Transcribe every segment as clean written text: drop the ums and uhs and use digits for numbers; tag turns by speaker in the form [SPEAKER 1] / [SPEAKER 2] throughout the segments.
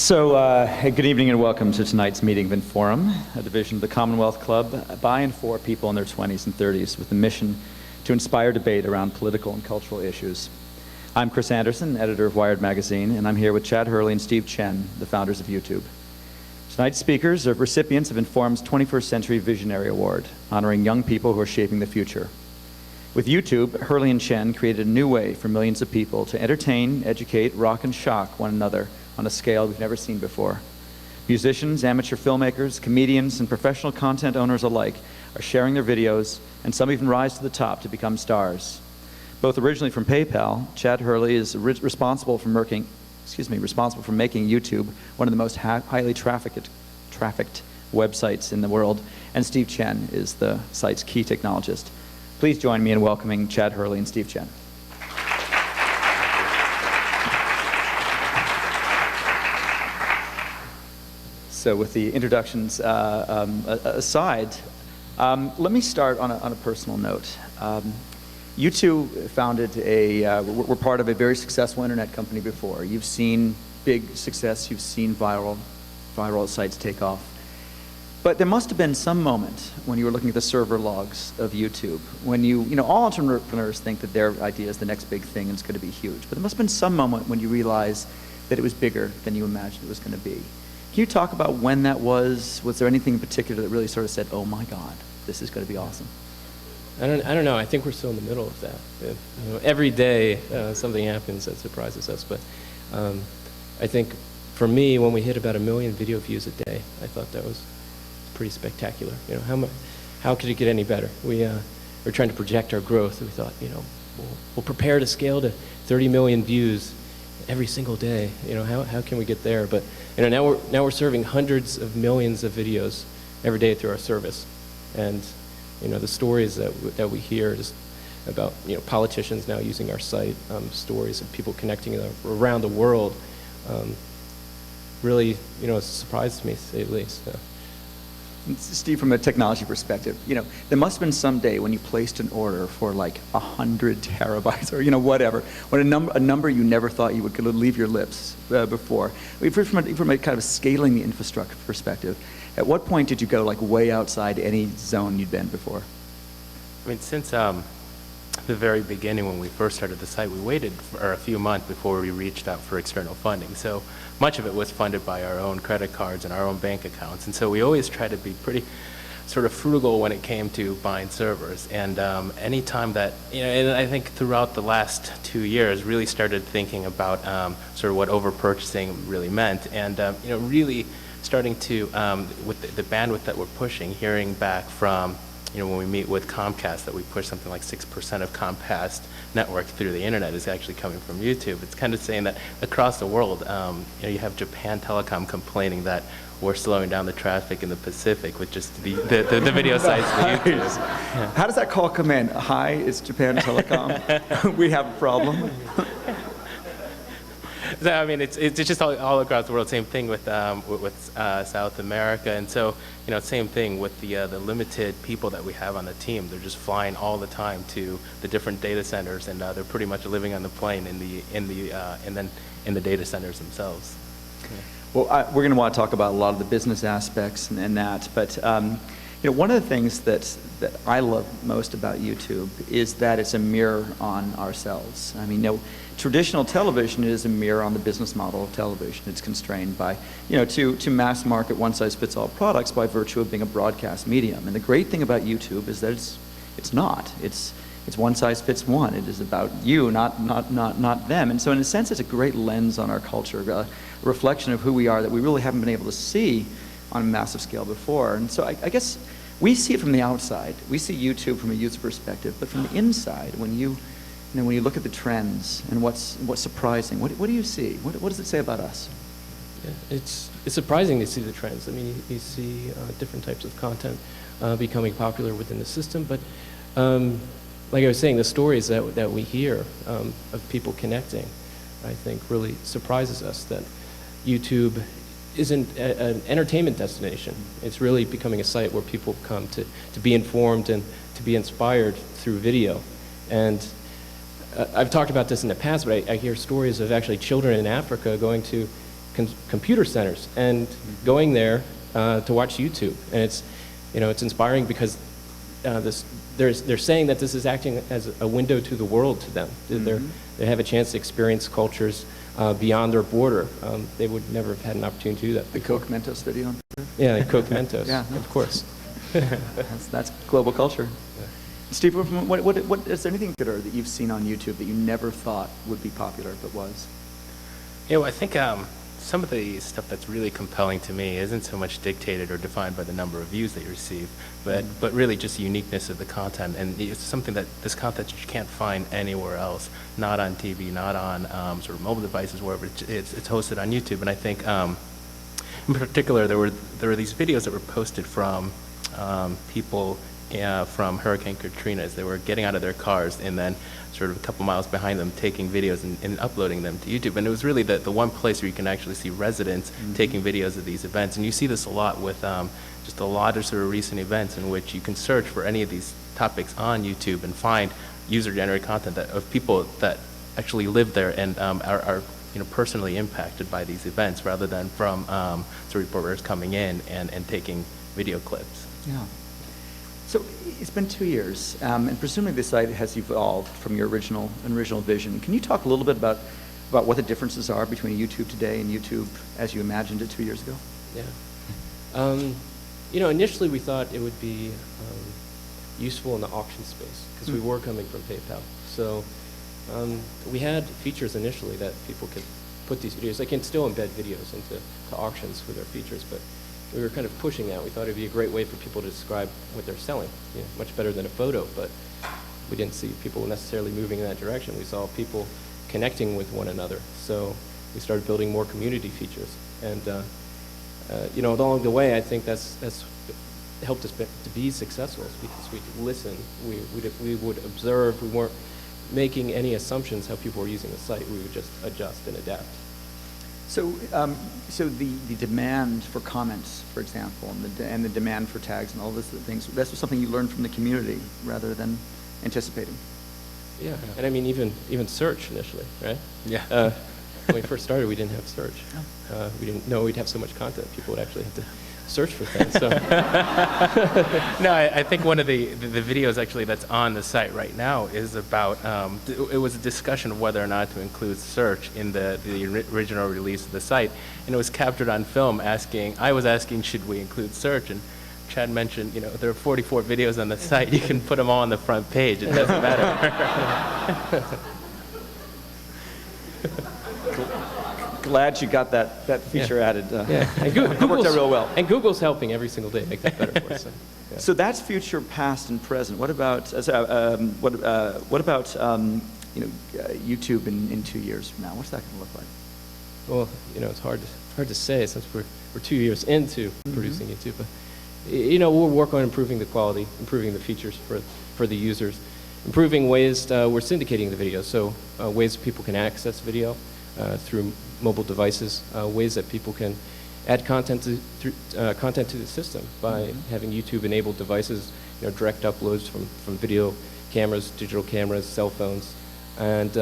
[SPEAKER 1] Hey, good evening and welcome to tonight's meeting of Inforum, a division of the Commonwealth Club by and for people in their 20s and 30s with the mission to inspire debate around political and cultural issues. I'm Chris Anderson, editor of Wired Magazine, and I'm here with Chad Hurley and Steve Chen, the founders of YouTube. Tonight's speakers are recipients of Inforum's 21st Century Visionary Award, honoring young people who are shaping the future. With YouTube, Hurley and Chen created a new way for millions of people to entertain, educate, rock, and shock one another on a scale we've never seen before. Musicians, amateur filmmakers, comedians, and professional content owners alike are sharing their videos, and some even rise to the top to become stars. Both originally from PayPal, Chad Hurley is responsible for making YouTube one of the most highly trafficked websites in the world, and Steve Chen is the site's key technologist. Please join me in welcoming Chad Hurley and Steve Chen. So with the introductions aside, let me start on a personal note. You two founded we're part of a very successful internet company before. You've seen big success, you've seen viral sites take off. But there must have been some moment when you were looking at the server logs of YouTube, when all entrepreneurs think that their idea is the next big thing and it's going to be huge. But there must have been some moment when you realized that it was bigger than you imagined it was going to be. Can you talk about when that was? Was there anything in particular that really sort of said, oh my God, this is going to be awesome?
[SPEAKER 2] I don't know. I think we're still in the middle of that. Every day something happens that surprises us. But I think for me, when we hit about 1 million video views a day, I thought that was pretty spectacular. How could it get any better? We're trying to project our growth. We thought, we'll prepare to scale to 30 million views every single day. How can we get there? But now we're serving hundreds of millions of videos every day through our service, and the stories that we hear just about politicians now using our site, stories of people connecting around the world, really surprised me, to say the least.
[SPEAKER 1] Steve, from a technology perspective, there must have been some day when you placed an order for like 100 terabytes or whatever, when a number you never thought you would leave your lips before. From a kind of scaling the infrastructure perspective, at what point did you go like way outside any zone you'd been before?
[SPEAKER 3] I mean, since the very beginning when we first started the site, we waited for a few months before we reached out for external funding. So much of it was funded by our own credit cards and our own bank accounts. And so we always tried to be pretty sort of frugal when it came to buying servers. And any time that, and I think throughout the last 2 years, really started thinking about sort of what overpurchasing really meant. And really starting to, with the bandwidth that we're pushing, hearing back from when we meet with Comcast that we push something like 6% of Comcast network through the internet is actually coming from YouTube. It's kind of saying that across the world, you have Japan Telecom complaining that we're slowing down the traffic in the Pacific with just the video sites for YouTube.
[SPEAKER 1] Yeah. How does that call come in? Hi, it's Japan Telecom. We have a problem.
[SPEAKER 3] So, I mean, it's just all across the world. Same thing with South America, and so same thing with the limited people that we have on the team. They're just flying all the time to the different data centers, and they're pretty much living on the plane and then in the data centers themselves. Yeah.
[SPEAKER 1] Well, we're going to want to talk about a lot of the business aspects and that, but one of the things that I love most about YouTube is that it's a mirror on ourselves. I mean, traditional television is a mirror on the business model of television. It's constrained by, to mass market one-size-fits-all products by virtue of being a broadcast medium. And the great thing about YouTube is that it's not. It's one-size-fits-one. It is about you, not them. And so in a sense, it's a great lens on our culture, a reflection of who we are that we really haven't been able to see on a massive scale before. And so I guess we see it from the outside. We see YouTube from a user perspective, but from the inside, when you look at the trends and what's surprising, what do you see? What does it say about us?
[SPEAKER 2] Yeah, it's surprising to see the trends. I mean, you see different types of content becoming popular within the system, but like I was saying, the stories that we hear of people connecting, I think really surprises us that YouTube isn't an entertainment destination. It's really becoming a site where people come to be informed and to be inspired through video. And I've talked about this in the past, but I hear stories of actually children in Africa going to computer centers and going there to watch YouTube. And it's, it's inspiring because they're saying that this is acting as a window to the world to them. They have a chance to experience cultures beyond their border. They would never have had an opportunity to do that
[SPEAKER 1] The
[SPEAKER 2] before.
[SPEAKER 1] Coke Mentos video.
[SPEAKER 2] Yeah, and Coke Mentos,
[SPEAKER 1] Yeah.
[SPEAKER 2] of course.
[SPEAKER 1] That's global culture. Steve, what is there anything that you've seen on YouTube that you never thought would be popular but was?
[SPEAKER 3] I think some of the stuff that's really compelling to me isn't so much dictated or defined by the number of views that you receive, but really just the uniqueness of the content. And it's something that this content you can't find anywhere else, not on TV, not on sort of mobile devices, wherever it's hosted on YouTube. And I think in particular, there were these videos that were posted from people from Hurricane Katrina as they were getting out of their cars and then sort of a couple miles behind them taking videos and uploading them to YouTube. And it was really the one place where you can actually see residents taking videos of these events. And you see this a lot with just a lot of sort of recent events in which you can search for any of these topics on YouTube and find user-generated content of people that actually live there and are personally impacted by these events rather than from sort of reporters coming in and taking video clips.
[SPEAKER 1] Yeah. So it's been 2 years, and presumably the site has evolved from your original vision. Can you talk a little bit about what the differences are between YouTube today and YouTube as you imagined it 2 years ago?
[SPEAKER 2] Yeah. Initially we thought it would be useful in the auction space because we were coming from PayPal. So we had features initially that people could put these videos. They can still embed videos into auctions with their features, but we were kind of pushing that. We thought it'd be a great way for people to describe what they're selling, much better than a photo, but we didn't see people necessarily moving in that direction. We saw people connecting with one another. So we started building more community features. And, along the way, I think that's helped us to be successful because we could listen, we would observe, we weren't making any assumptions how people were using the site. We would just adjust and adapt.
[SPEAKER 1] So, the demand for comments, for example, and the demand for tags and all those things, that's something you learned from the community rather than anticipating.
[SPEAKER 2] Yeah, and I mean even search initially, right?
[SPEAKER 3] Yeah.
[SPEAKER 2] When we first started, we didn't have search. We didn't know we'd have so much content. People would actually have to search for things. So.
[SPEAKER 3] No, I think one of the videos actually that's on the site right now is about, it was a discussion of whether or not to include search in the original release of the site. And it was captured on film I was asking, should we include search? And Chad mentioned, there are 44 videos on the site. You can put them all on the front page. It doesn't matter.
[SPEAKER 1] Glad you got that feature added.
[SPEAKER 2] Yeah, and
[SPEAKER 1] It worked out real well.
[SPEAKER 2] And Google's helping every single day make that better for us. So, yeah.
[SPEAKER 1] So that's future, past, and present. What about YouTube in 2 years from now? What's that going to look like?
[SPEAKER 2] Well, it's hard to say since we're 2 years into producing YouTube. But we'll work on improving the quality, improving the features for the users, improving ways we're syndicating the video. So ways people can access video through mobile devices, ways that people can add content to the system by having YouTube-enabled devices, direct uploads from video cameras, digital cameras, cell phones, and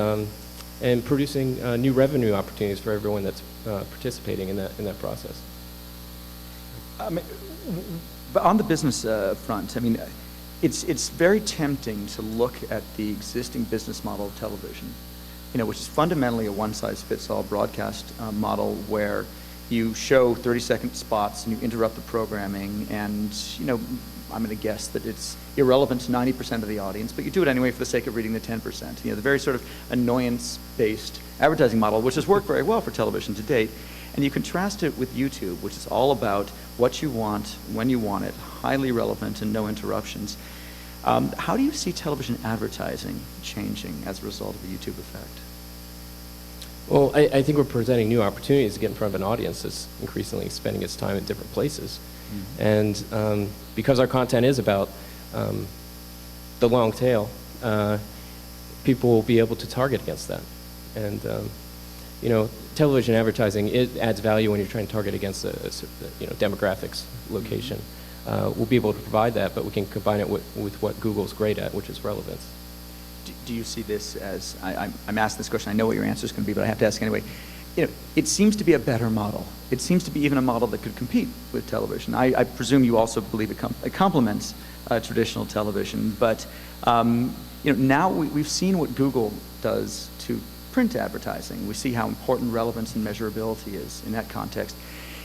[SPEAKER 2] producing new revenue opportunities for everyone that's participating in that process.
[SPEAKER 1] But on the business front, I mean, it's very tempting to look at the existing business model of television, which is fundamentally a one-size-fits-all broadcast model where you show 30-second spots and you interrupt the programming, and I'm going to guess that it's irrelevant to 90% of the audience, but you do it anyway for the sake of reading the 10%. The very sort of annoyance-based advertising model, which has worked very well for television to date. And you contrast it with YouTube, which is all about what you want, when you want it, highly relevant and no interruptions. How do you see television advertising changing as a result of the YouTube effect?
[SPEAKER 2] Well, I think we're presenting new opportunities to get in front of an audience that's increasingly spending its time in different places. And because our content is about the long tail, people will be able to target against that. And television advertising, it adds value when you're trying to target against a demographics, location. We'll be able to provide that, but we can combine it with what Google's great at, which is relevance.
[SPEAKER 1] Do you see this as, I'm asking this question, I know what your answer is going to be, but I have to ask anyway. it seems to be a better model. It seems to be even a model that could compete with television. I presume you also believe it complements traditional television, but now we've seen what Google does to print advertising. We see how important relevance and measurability is in that context.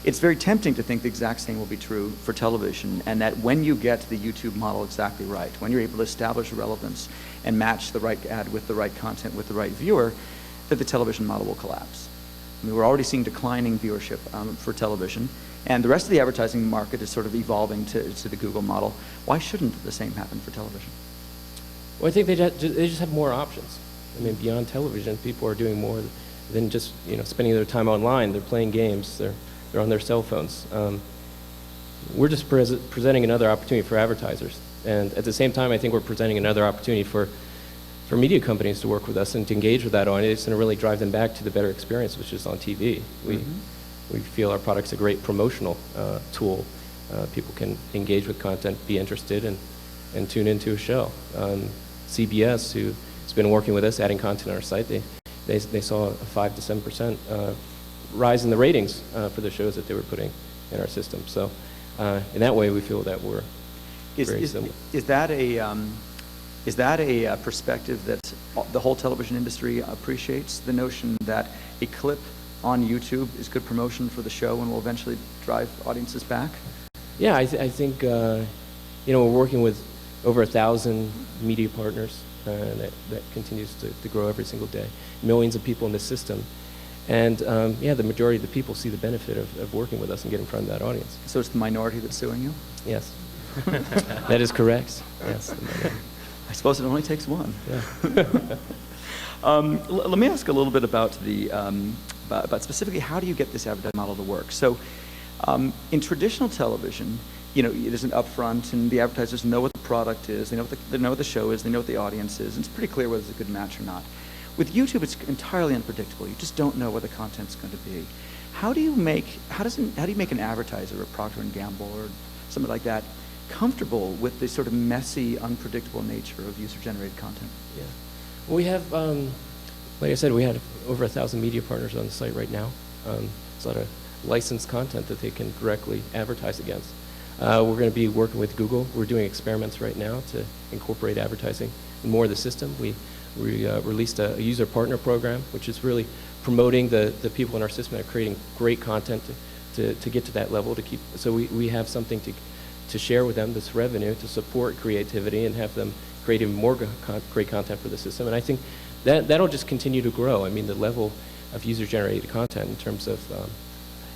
[SPEAKER 1] It's very tempting to think the exact same will be true for television, and that when you get the YouTube model exactly right, when you're able to establish relevance and match the right ad with the right content with the right viewer, that the television model will collapse. I mean, we're already seeing declining viewership for television, and the rest of the advertising market is sort of evolving to the Google model. Why shouldn't the same happen for television?
[SPEAKER 2] Well, I think they just have more options. I mean, beyond television, people are doing more than just spending their time online. They're playing games. They're on their cell phones. We're just presenting another opportunity for advertisers, and at the same time, I think we're presenting another opportunity for media companies to work with us and to engage with that audience and to really drive them back to the better experience, which is on TV. We feel our product's a great promotional tool. People can engage with content, be interested, and tune into a show. CBS, who's been working with us, adding content on our site, they saw a 5 to 7% rise in the ratings for the shows that they were putting in our system. So in that way, we feel that we're very similar. Is that a perspective that the whole television industry appreciates, the notion that a clip on YouTube is good promotion for the show and will eventually drive audiences back? Yeah, I think we're working with over 1,000 media partners, and that continues to grow every single day. Millions of people in the system. And the majority of the people see the benefit of working with us and getting in front of that audience.
[SPEAKER 1] So it's the minority that's suing you?
[SPEAKER 2] Yes. That is correct. Yes.
[SPEAKER 1] I suppose it only takes one.
[SPEAKER 2] Yeah.
[SPEAKER 1] Let me ask a little bit about about specifically how do you get this advertising model to work? So in traditional television, there's an upfront, and the advertisers know what the product is, they know what the show is, they know what the audience is, and it's pretty clear whether it's a good match or not. With YouTube, it's entirely unpredictable. You just don't know what the content's going to be. How do you make an advertiser, a Procter & Gamble or something like that, comfortable with the sort of messy, unpredictable nature of user-generated content?
[SPEAKER 2] Yeah. Well, we have, like I said, we have over 1,000 media partners on the site right now. It's a lot of licensed content that they can directly advertise against. We're going to be working with Google. We're doing experiments right now to incorporate advertising in more of the system. We released a user partner program, which is really promoting the people in our system that are creating great content to get to that level. So we have something to share with them, this revenue, to support creativity and have them create even more great content for the system. And I think that'll just continue to grow. I mean, the level of user-generated content in terms of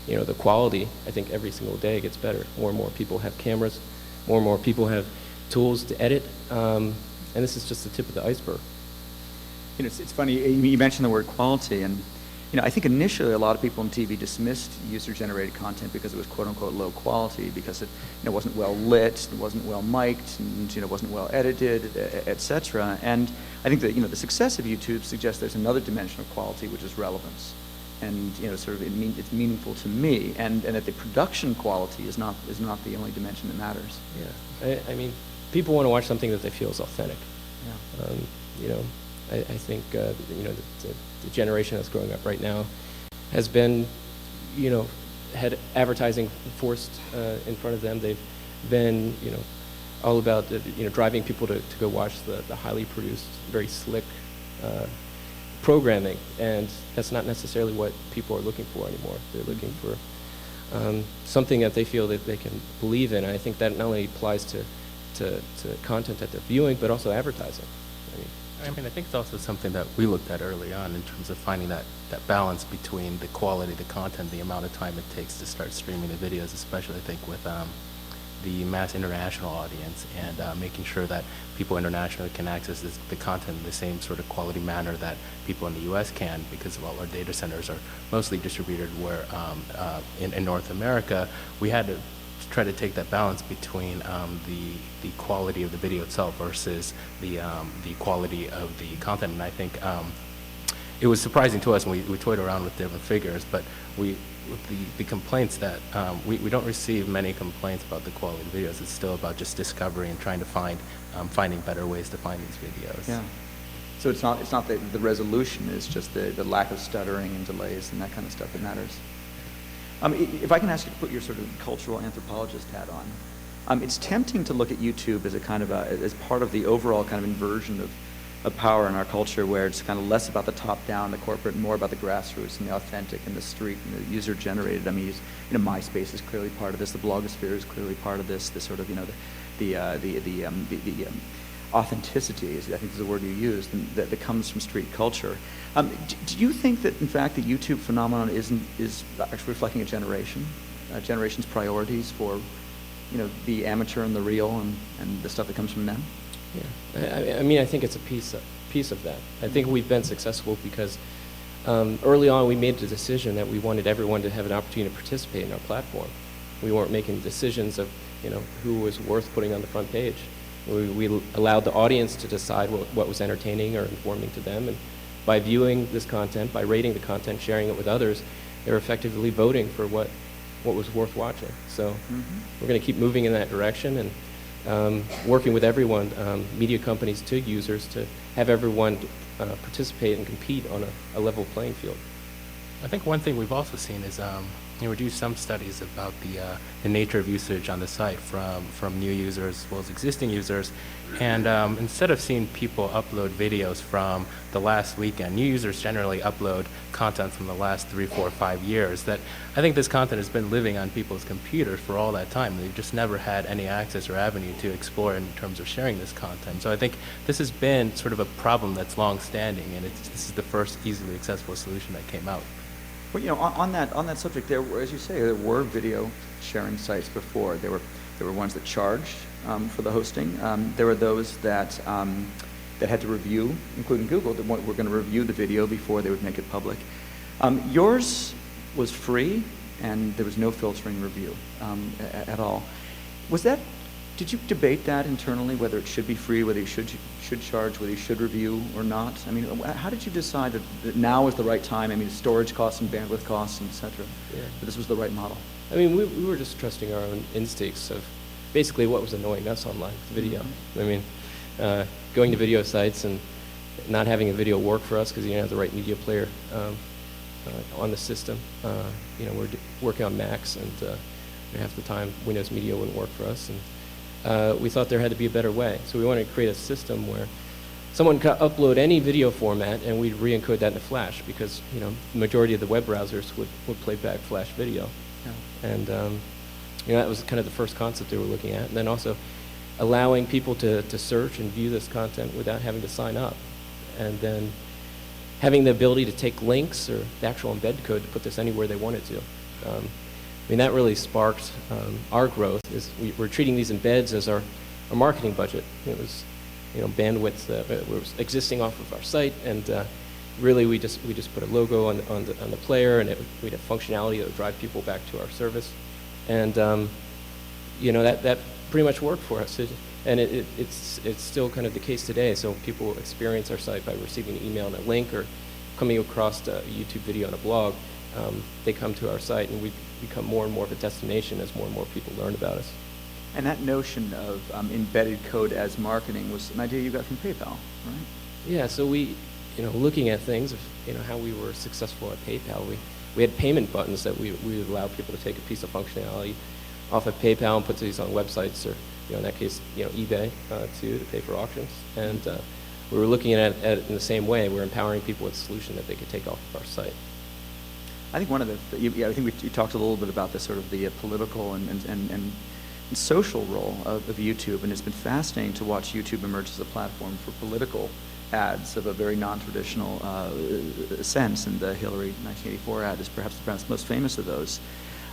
[SPEAKER 2] the quality, I think every single day gets better. More and more people have cameras. More and more people have tools to edit. And this is just the tip of the iceberg.
[SPEAKER 1] It's funny, you mentioned the word quality, and I think initially a lot of people on TV dismissed user-generated content because it was quote-unquote low quality, because it wasn't well lit, it wasn't well mic'd, and wasn't well edited, etc. And I think that the success of YouTube suggests there's another dimension of quality, which is relevance, and it's meaningful to me, and that the production quality is not the only dimension that matters.
[SPEAKER 2] Yeah, I mean, people want to watch something that they feel is authentic.
[SPEAKER 1] Yeah.
[SPEAKER 2] I think the generation that's growing up right now has been, had advertising forced in front of them. They've been, all about driving people to go watch the highly produced, very slick programming, and that's not necessarily what people are looking for anymore. They're looking for something that they feel that they can believe in. And I think that not only applies to content that they're viewing, but also advertising.
[SPEAKER 3] I mean, I think it's also something that we looked at early on in terms of finding that balance between the quality of the content, the amount of time it takes to start streaming the videos, especially I think with the mass international audience, and making sure that people internationally can access the content in the same sort of quality manner that people in the U.S. can, because all our data centers are mostly distributed where in North America. We had to try to take that balance between the quality of the video itself versus the quality of the content. And I think it was surprising to us, and we toyed around with different figures, but with the complaints that we don't receive many complaints about the quality of videos. It's still about just discovery and trying to finding better ways to find these videos.
[SPEAKER 1] Yeah. So it's not the resolution, it's just the lack of stuttering and delays and that kind of stuff that matters. If I can ask you to put your sort of cultural anthropologist hat on, it's tempting to look at YouTube as a kind of as part of the overall kind of inversion of power in our culture, where it's kind of less about the top-down, the corporate, and more about the grassroots and the authentic and the street and the user-generated. I mean, MySpace is clearly part of this. The blogosphere is clearly part of this. The sort of, the authenticity, I think is the word you used, that comes from street culture. Do you think that, in fact, the YouTube phenomenon is actually reflecting a generation's priorities for, the amateur and the real and the stuff that comes from them?
[SPEAKER 2] Yeah, I mean, I think it's a piece of that. I think we've been successful because early on we made the decision that we wanted everyone to have an opportunity to participate in our platform. We weren't making decisions of, who was worth putting on the front page. We allowed the audience to decide what was entertaining or informing to them, and by viewing this content, by rating the content, sharing it with others, they're effectively voting for what was worth watching. So we're going to keep moving in that direction and working with everyone, media companies to users, to have everyone participate and compete on a level playing field.
[SPEAKER 3] I think one thing we've also seen is we do some studies about the nature of usage on the site from new users as well as existing users, and instead of seeing people upload videos from the last weekend, new users generally upload content from the last 3, 4, 5 years. That I think this content has been living on people's computers for all that time. They've just never had any access or avenue to explore in terms of sharing this content. So I think this has been sort of a problem that's long-standing, and this is the first easily accessible solution that came out.
[SPEAKER 1] Well, on that subject, there were, as you say, there were video sharing sites before. There were ones that charged for the hosting. There were those that had to review, including Google, that were going to review the video before they would make it public. Yours was free, and there was no filtering review at all. Did you debate that internally, whether it should be free, whether you should charge, whether you should review or not? I mean, how did you decide that now is the right time? I mean, storage costs and bandwidth costs and et cetera, that this was the right model?
[SPEAKER 2] I mean, we were just trusting our own instincts of basically what was annoying us online with video. I mean, going to video sites and not having a video work for us because you didn't have the right media player on the system. We're working on Macs, and half the time Windows Media wouldn't work for us. And we thought there had to be a better way. So we wanted to create a system where someone could upload any video format and we'd re-encode that into Flash, because the majority of the web browsers would play back Flash video. Yeah. And that was kind of the first concept they were looking at. And then also allowing people to search and view this content without having to sign up. And then having the ability to take links or the actual embed code to put this anywhere they wanted to. I mean, that really sparked our growth. We're treating these embeds as our marketing budget. It was, bandwidth that was existing off of our site, and really we just put a logo on the player, and we'd have functionality that would drive people back to our service, and that pretty much worked for us. It's still kind of the case today. So people experience our site by receiving an email and a link, or coming across a YouTube video and a blog. They come to our site, and we become more and more of a destination as more and more people learn about us.
[SPEAKER 1] And that notion of embedded code as marketing was an idea you got from PayPal, right?
[SPEAKER 2] Yeah, so we, looking at things of, how we were successful at PayPal, we had payment buttons that we would allow people to take a piece of functionality off of PayPal and put these on websites, or, in that case, eBay to pay for auctions. And we were looking at it in the same way. We're empowering people with a solution that they could take off of our site.
[SPEAKER 1] I think I think we talked a little bit about this sort of the political and social role of YouTube, and it's been fascinating to watch YouTube emerge as a platform for political ads of a very non-traditional sense, and the Hillary 1984 ad is perhaps the most famous of those.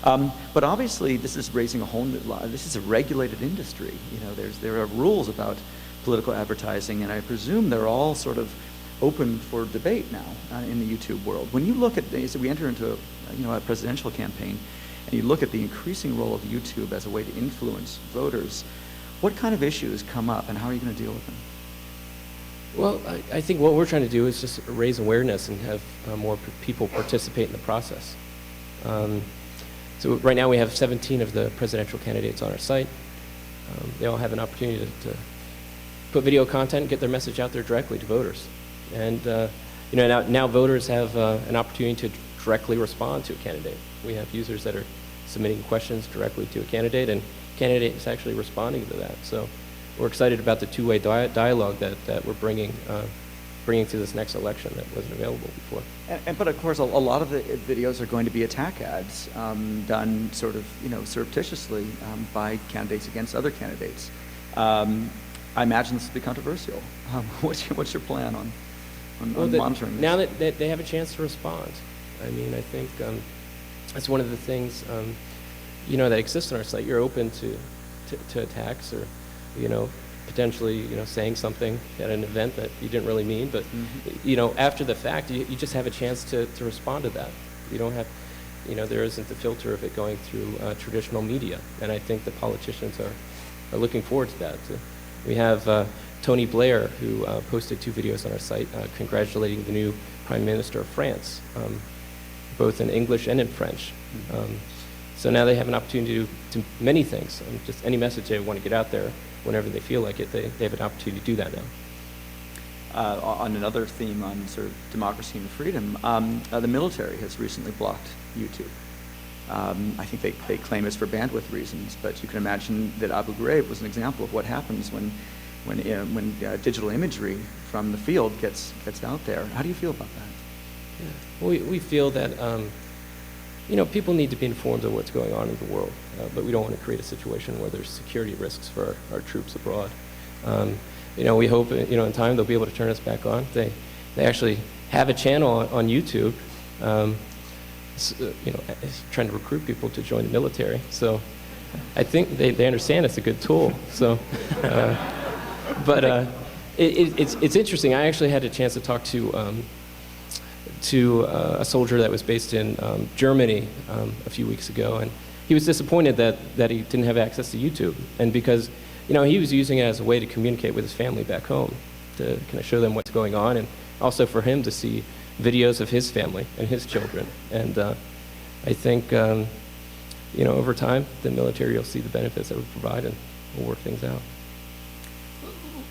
[SPEAKER 1] But obviously, this is raising a whole new. This is a regulated industry. There are rules about political advertising, and I presume they're all sort of open for debate now in the YouTube world. When you look at as we enter into a presidential campaign, and you look at the increasing role of YouTube as a way to influence voters, what kind of issues come up, and how are you going to deal with them?
[SPEAKER 2] Well, I think what we're trying to do is just raise awareness and have more people participate in the process. So right now we have 17 of the presidential candidates on our site. They all have an opportunity to put video content and get their message out there directly to voters. And now voters have an opportunity to directly respond to a candidate. We have users that are submitting questions directly to a candidate, and candidates actually responding to that. So we're excited about the two-way dialogue that we're bringing to this next election that wasn't available before.
[SPEAKER 1] But of course, a lot of the videos are going to be attack ads done sort of, surreptitiously by candidates against other candidates. I imagine this will be controversial. What's your plan on monitoring this?
[SPEAKER 2] Now that they have a chance to respond, I mean, I think that's one of the things, that exists on our site. You're open to attacks or, potentially, saying something at an event that you didn't really mean, but, after the fact, you just have a chance to respond to that. You don't have, there isn't the filter of it going through traditional media, and I think the politicians are looking forward to that. We have Tony Blair, who posted 2 videos on our site congratulating the new Prime Minister of France, both in English and in French. So now they have an opportunity to do many things. Just any message they want to get out there, whenever they feel like it, they have an opportunity to do that now.
[SPEAKER 1] On another theme on sort of democracy and freedom, the military has recently blocked YouTube. I think they claim it's for bandwidth reasons, but you can imagine that Abu Ghraib was an example of what happens when digital imagery from the field gets out there. How do you feel about that?
[SPEAKER 2] Yeah. We feel that people need to be informed of what's going on in the world, but we don't want to create a situation where there's security risks for our troops abroad. We hope in time they'll be able to turn us back on. They actually have a channel on YouTube. Trying to recruit people to join the military. So I think they understand it's a good tool. So, but it's interesting. I actually had a chance to talk to a soldier that was based in Germany a few weeks ago, and he was disappointed that he didn't have access to YouTube, and because he was using it as a way to communicate with his family back home, to kind of show them what's going on, and also for him to see videos of his family and his children. And I think, over time, the military will see the benefits that we provide and we'll work things out.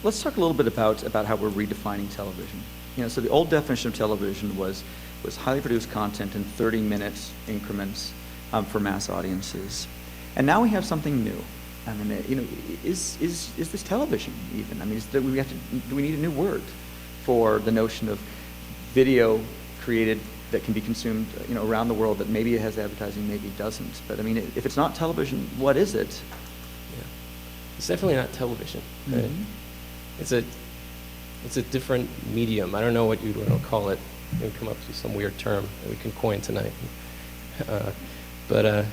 [SPEAKER 1] Let's talk a little bit about how we're redefining television. So the old definition of television was highly produced content in 30-minute increments for mass audiences. And now we have something new. I mean, is this television even? I mean, do we need a new word for the notion of video created that can be consumed, around the world, that maybe it has advertising, maybe it doesn't. But I mean, if it's not television, what is it?
[SPEAKER 2] Yeah. It's definitely not television. Right?
[SPEAKER 1] Mm-hmm.
[SPEAKER 2] It's a different medium. I don't know what you'd want to call it. Maybe come up with some weird term that we can coin tonight. But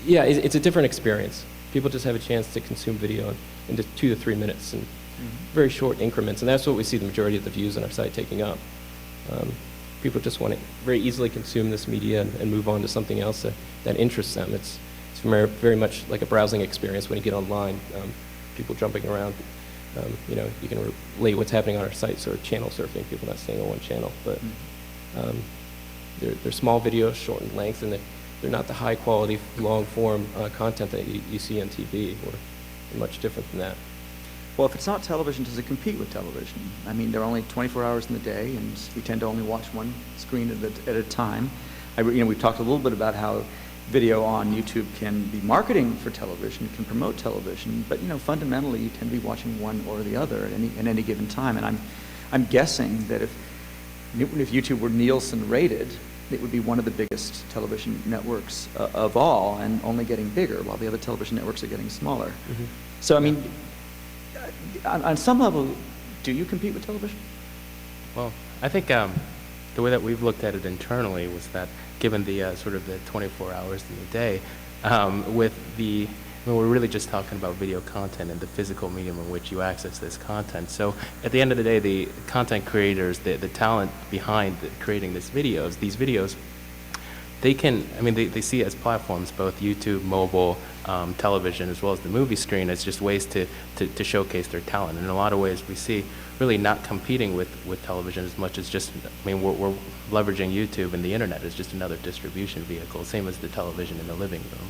[SPEAKER 2] yeah, it's a different experience. People just have a chance to consume video in 2 to 3 minutes and very short increments, and that's what we see the majority of the views on our site taking up. People just want to very easily consume this media and move on to something else that interests them. It's very much like a browsing experience when you get online. People jumping around. You can relate what's happening on our site, so channel surfing, people not staying on one channel. But they're small videos, short in length, and they're not the high quality, long form content that you see on TV. We're much different than that.
[SPEAKER 1] Well, if it's not television, does it compete with television? I mean, there are only 24 hours in the day, and we tend to only watch one screen at a time. We've talked a little bit about how video on YouTube can be marketing for television, can promote television, but fundamentally you tend to be watching one or the other at any given time. And I'm guessing that if YouTube were Nielsen rated, it would be one of the biggest television networks of all, and only getting bigger, while the other television networks are getting smaller.
[SPEAKER 2] Mm-hmm.
[SPEAKER 1] So I mean, on some level, do you compete with television?
[SPEAKER 3] Well, I think the way that we've looked at it internally was that given the sort of the 24 hours in the day, we're really just talking about video content and the physical medium in which you access this content. So at the end of the day, the content creators, the talent behind creating these videos, they see it as platforms, both YouTube, mobile, television, as well as the movie screen, as just ways to showcase their talent. And in a lot of ways, we see really not competing with television as much as just, we're leveraging YouTube and the internet as just another distribution vehicle, same as the television in the living room.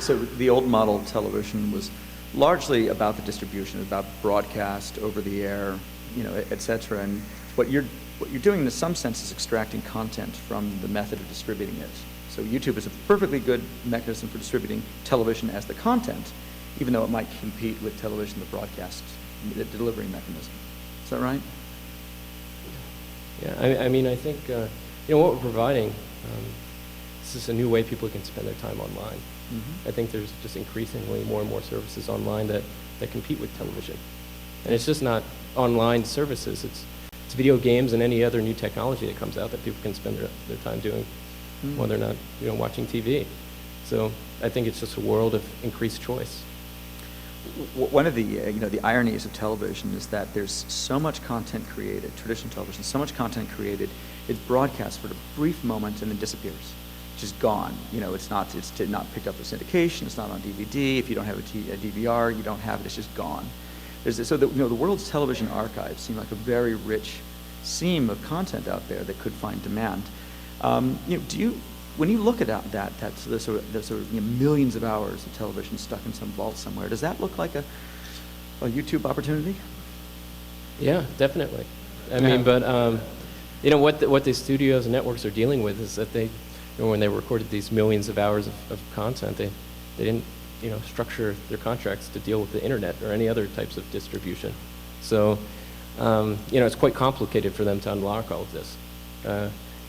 [SPEAKER 1] So the old model television was largely about the distribution, about broadcast, over the air, et cetera. And what you're doing in some sense is extracting content from the method of distributing it. So YouTube is a perfectly good mechanism for distributing television as the content, even though it might compete with television, the broadcast, the delivery mechanism. Is that right?
[SPEAKER 2] Yeah, I mean, I think, what we're providing, this is a new way people can spend their time online. I think there's just increasingly more and more services online that compete with television. And it's just not online services, it's video games and any other new technology that comes out that people can spend their time doing while they're not, watching TV. So I think it's just a world of increased choice.
[SPEAKER 1] One of the ironies of television is that there's so much content created, traditional television, so much content created, it's broadcast for a brief moment and then disappears. It's just gone. It's not picked up for syndication, it's not on DVD. If you don't have a DVR, you don't have it, it's just gone. The world's television archives seem like a very rich seam of content out there that could find demand. When you look at the sort of millions of hours of television stuck in some vault somewhere, does that look like a YouTube opportunity?
[SPEAKER 2] Yeah, definitely. I mean, but what the studios and networks are dealing with is that they, when they recorded these millions of hours of content, they didn't structure their contracts to deal with the internet or any other types of distribution. So it's quite complicated for them to unlock all of this.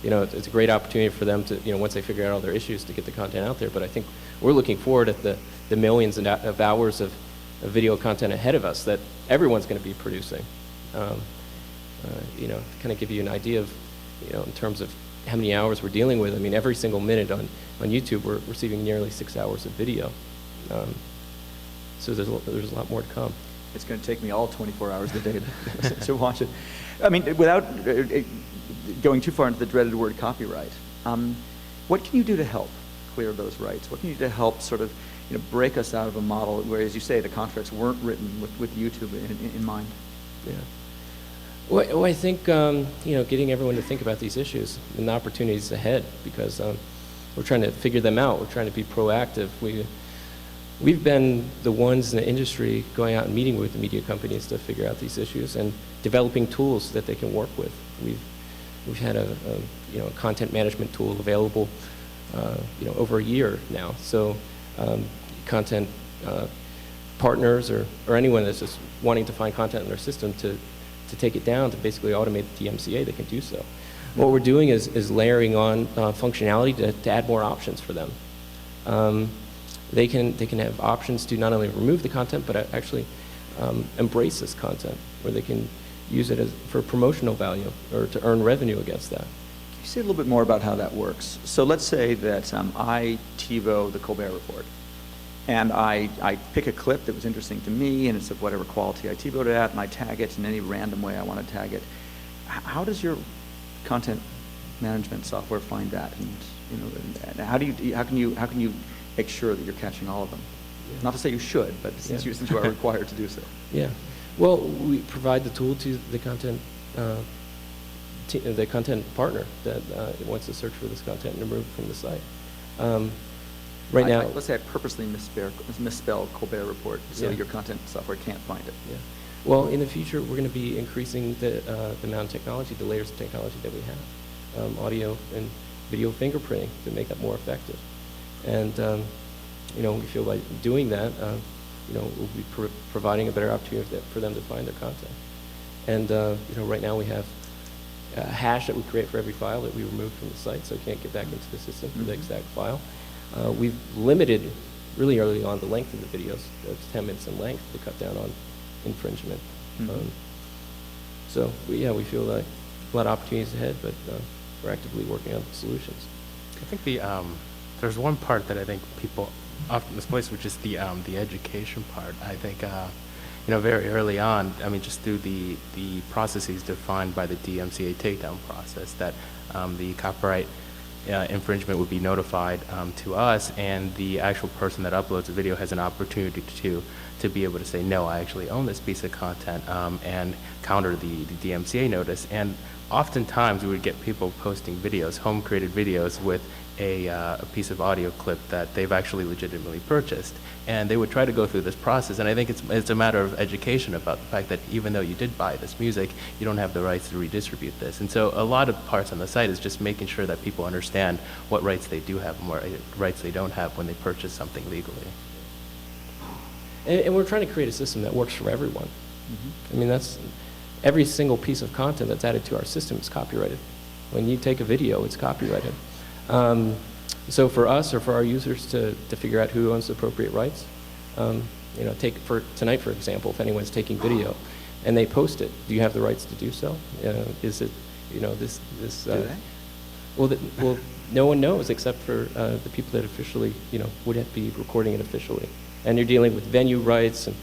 [SPEAKER 2] It's a great opportunity for them to, once they figure out all their issues, to get the content out there. But I think we're looking forward at the millions of hours of video content ahead of us that everyone's going to be producing. To kind of give you an idea of, in terms of how many hours we're dealing with. I mean, every single minute on YouTube, we're receiving nearly 6 hours of video. So there's a lot more to come.
[SPEAKER 1] It's going to take me all 24 hours of the day to watch it. I mean, without going too far into the dreaded word copyright, what can you do to help clear those rights? What can you do to help sort of break us out of a model where, as you say, the contracts weren't written with YouTube in mind?
[SPEAKER 2] Yeah. Well, I think getting everyone to think about these issues and the opportunities ahead, because we're trying to figure them out. We're trying to be proactive. We've been the ones in the industry going out and meeting with the media companies to figure out these issues and developing tools that they can work with. We've had a content management tool available over a year now. So content partners or anyone that's just wanting to find content in their system to take it down, to basically automate the DMCA, they can do so. What we're doing is layering on functionality to add more options for them. They can have options to not only remove the content, but actually embrace this content, where they can use it for promotional value or to earn revenue against that.
[SPEAKER 1] Can you say a little bit more about how that works? So let's say that I TiVo the Colbert Report, and I pick a clip that was interesting to me, and it's of whatever quality I TiVo'd it at, and I tag it in any random way I want to tag it. How does your content management software find that? And how can you make sure that you're catching all of them? Yeah. Not to say you should, but since you are required to do so. Yeah.
[SPEAKER 2] Well, we provide the tool to the content partner that wants to search for this content and remove it from the site. Right now,
[SPEAKER 1] let's say I purposely misspell Colbert Report, so your content software can't find it.
[SPEAKER 2] Yeah. Well, in the future, we're going to be increasing the amount of technology, the layers of technology that we have, audio and video fingerprinting to make that more effective. And we feel by doing that, we'll be providing a better opportunity for them to find their content. And right now we have a hash that we create for every file that we remove from the site, so it can't get back into the system for the exact file. We've limited really early on the length of the videos. It's 10 minutes in length to cut down on infringement. We feel like a lot of opportunities ahead, but we're actively working on solutions.
[SPEAKER 3] I think there's one part that I think people often misplace, which is the education part. I think very early on, I mean, just through the processes defined by the DMCA takedown process, that the copyright infringement would be notified to us, and the actual person that uploads the video has an opportunity to to be able to say, no, I actually own this piece of content, and counter the DMCA notice. And oftentimes we would get people posting videos, home-created videos with a piece of audio clip that they've actually legitimately purchased. And they would try to go through this process, and I think it's a matter of education about the fact that even though you did buy this music, you don't have the rights to redistribute this. And so a lot of parts on the site is just making sure that people understand what rights they do have and what rights they don't have when they purchase something legally.
[SPEAKER 2] And we're trying to create a system that works for everyone. I mean, every single piece of content that's added to our system is copyrighted. When you take a video, it's copyrighted. So for us or for our users to figure out who owns the appropriate rights, take for tonight, for example, if anyone's taking video and they post it, do you have the rights to do so? Is it, this?
[SPEAKER 1] Do they?
[SPEAKER 2] Well, no one knows except for the people that officially, would be recording it officially. And you're dealing with venue rights and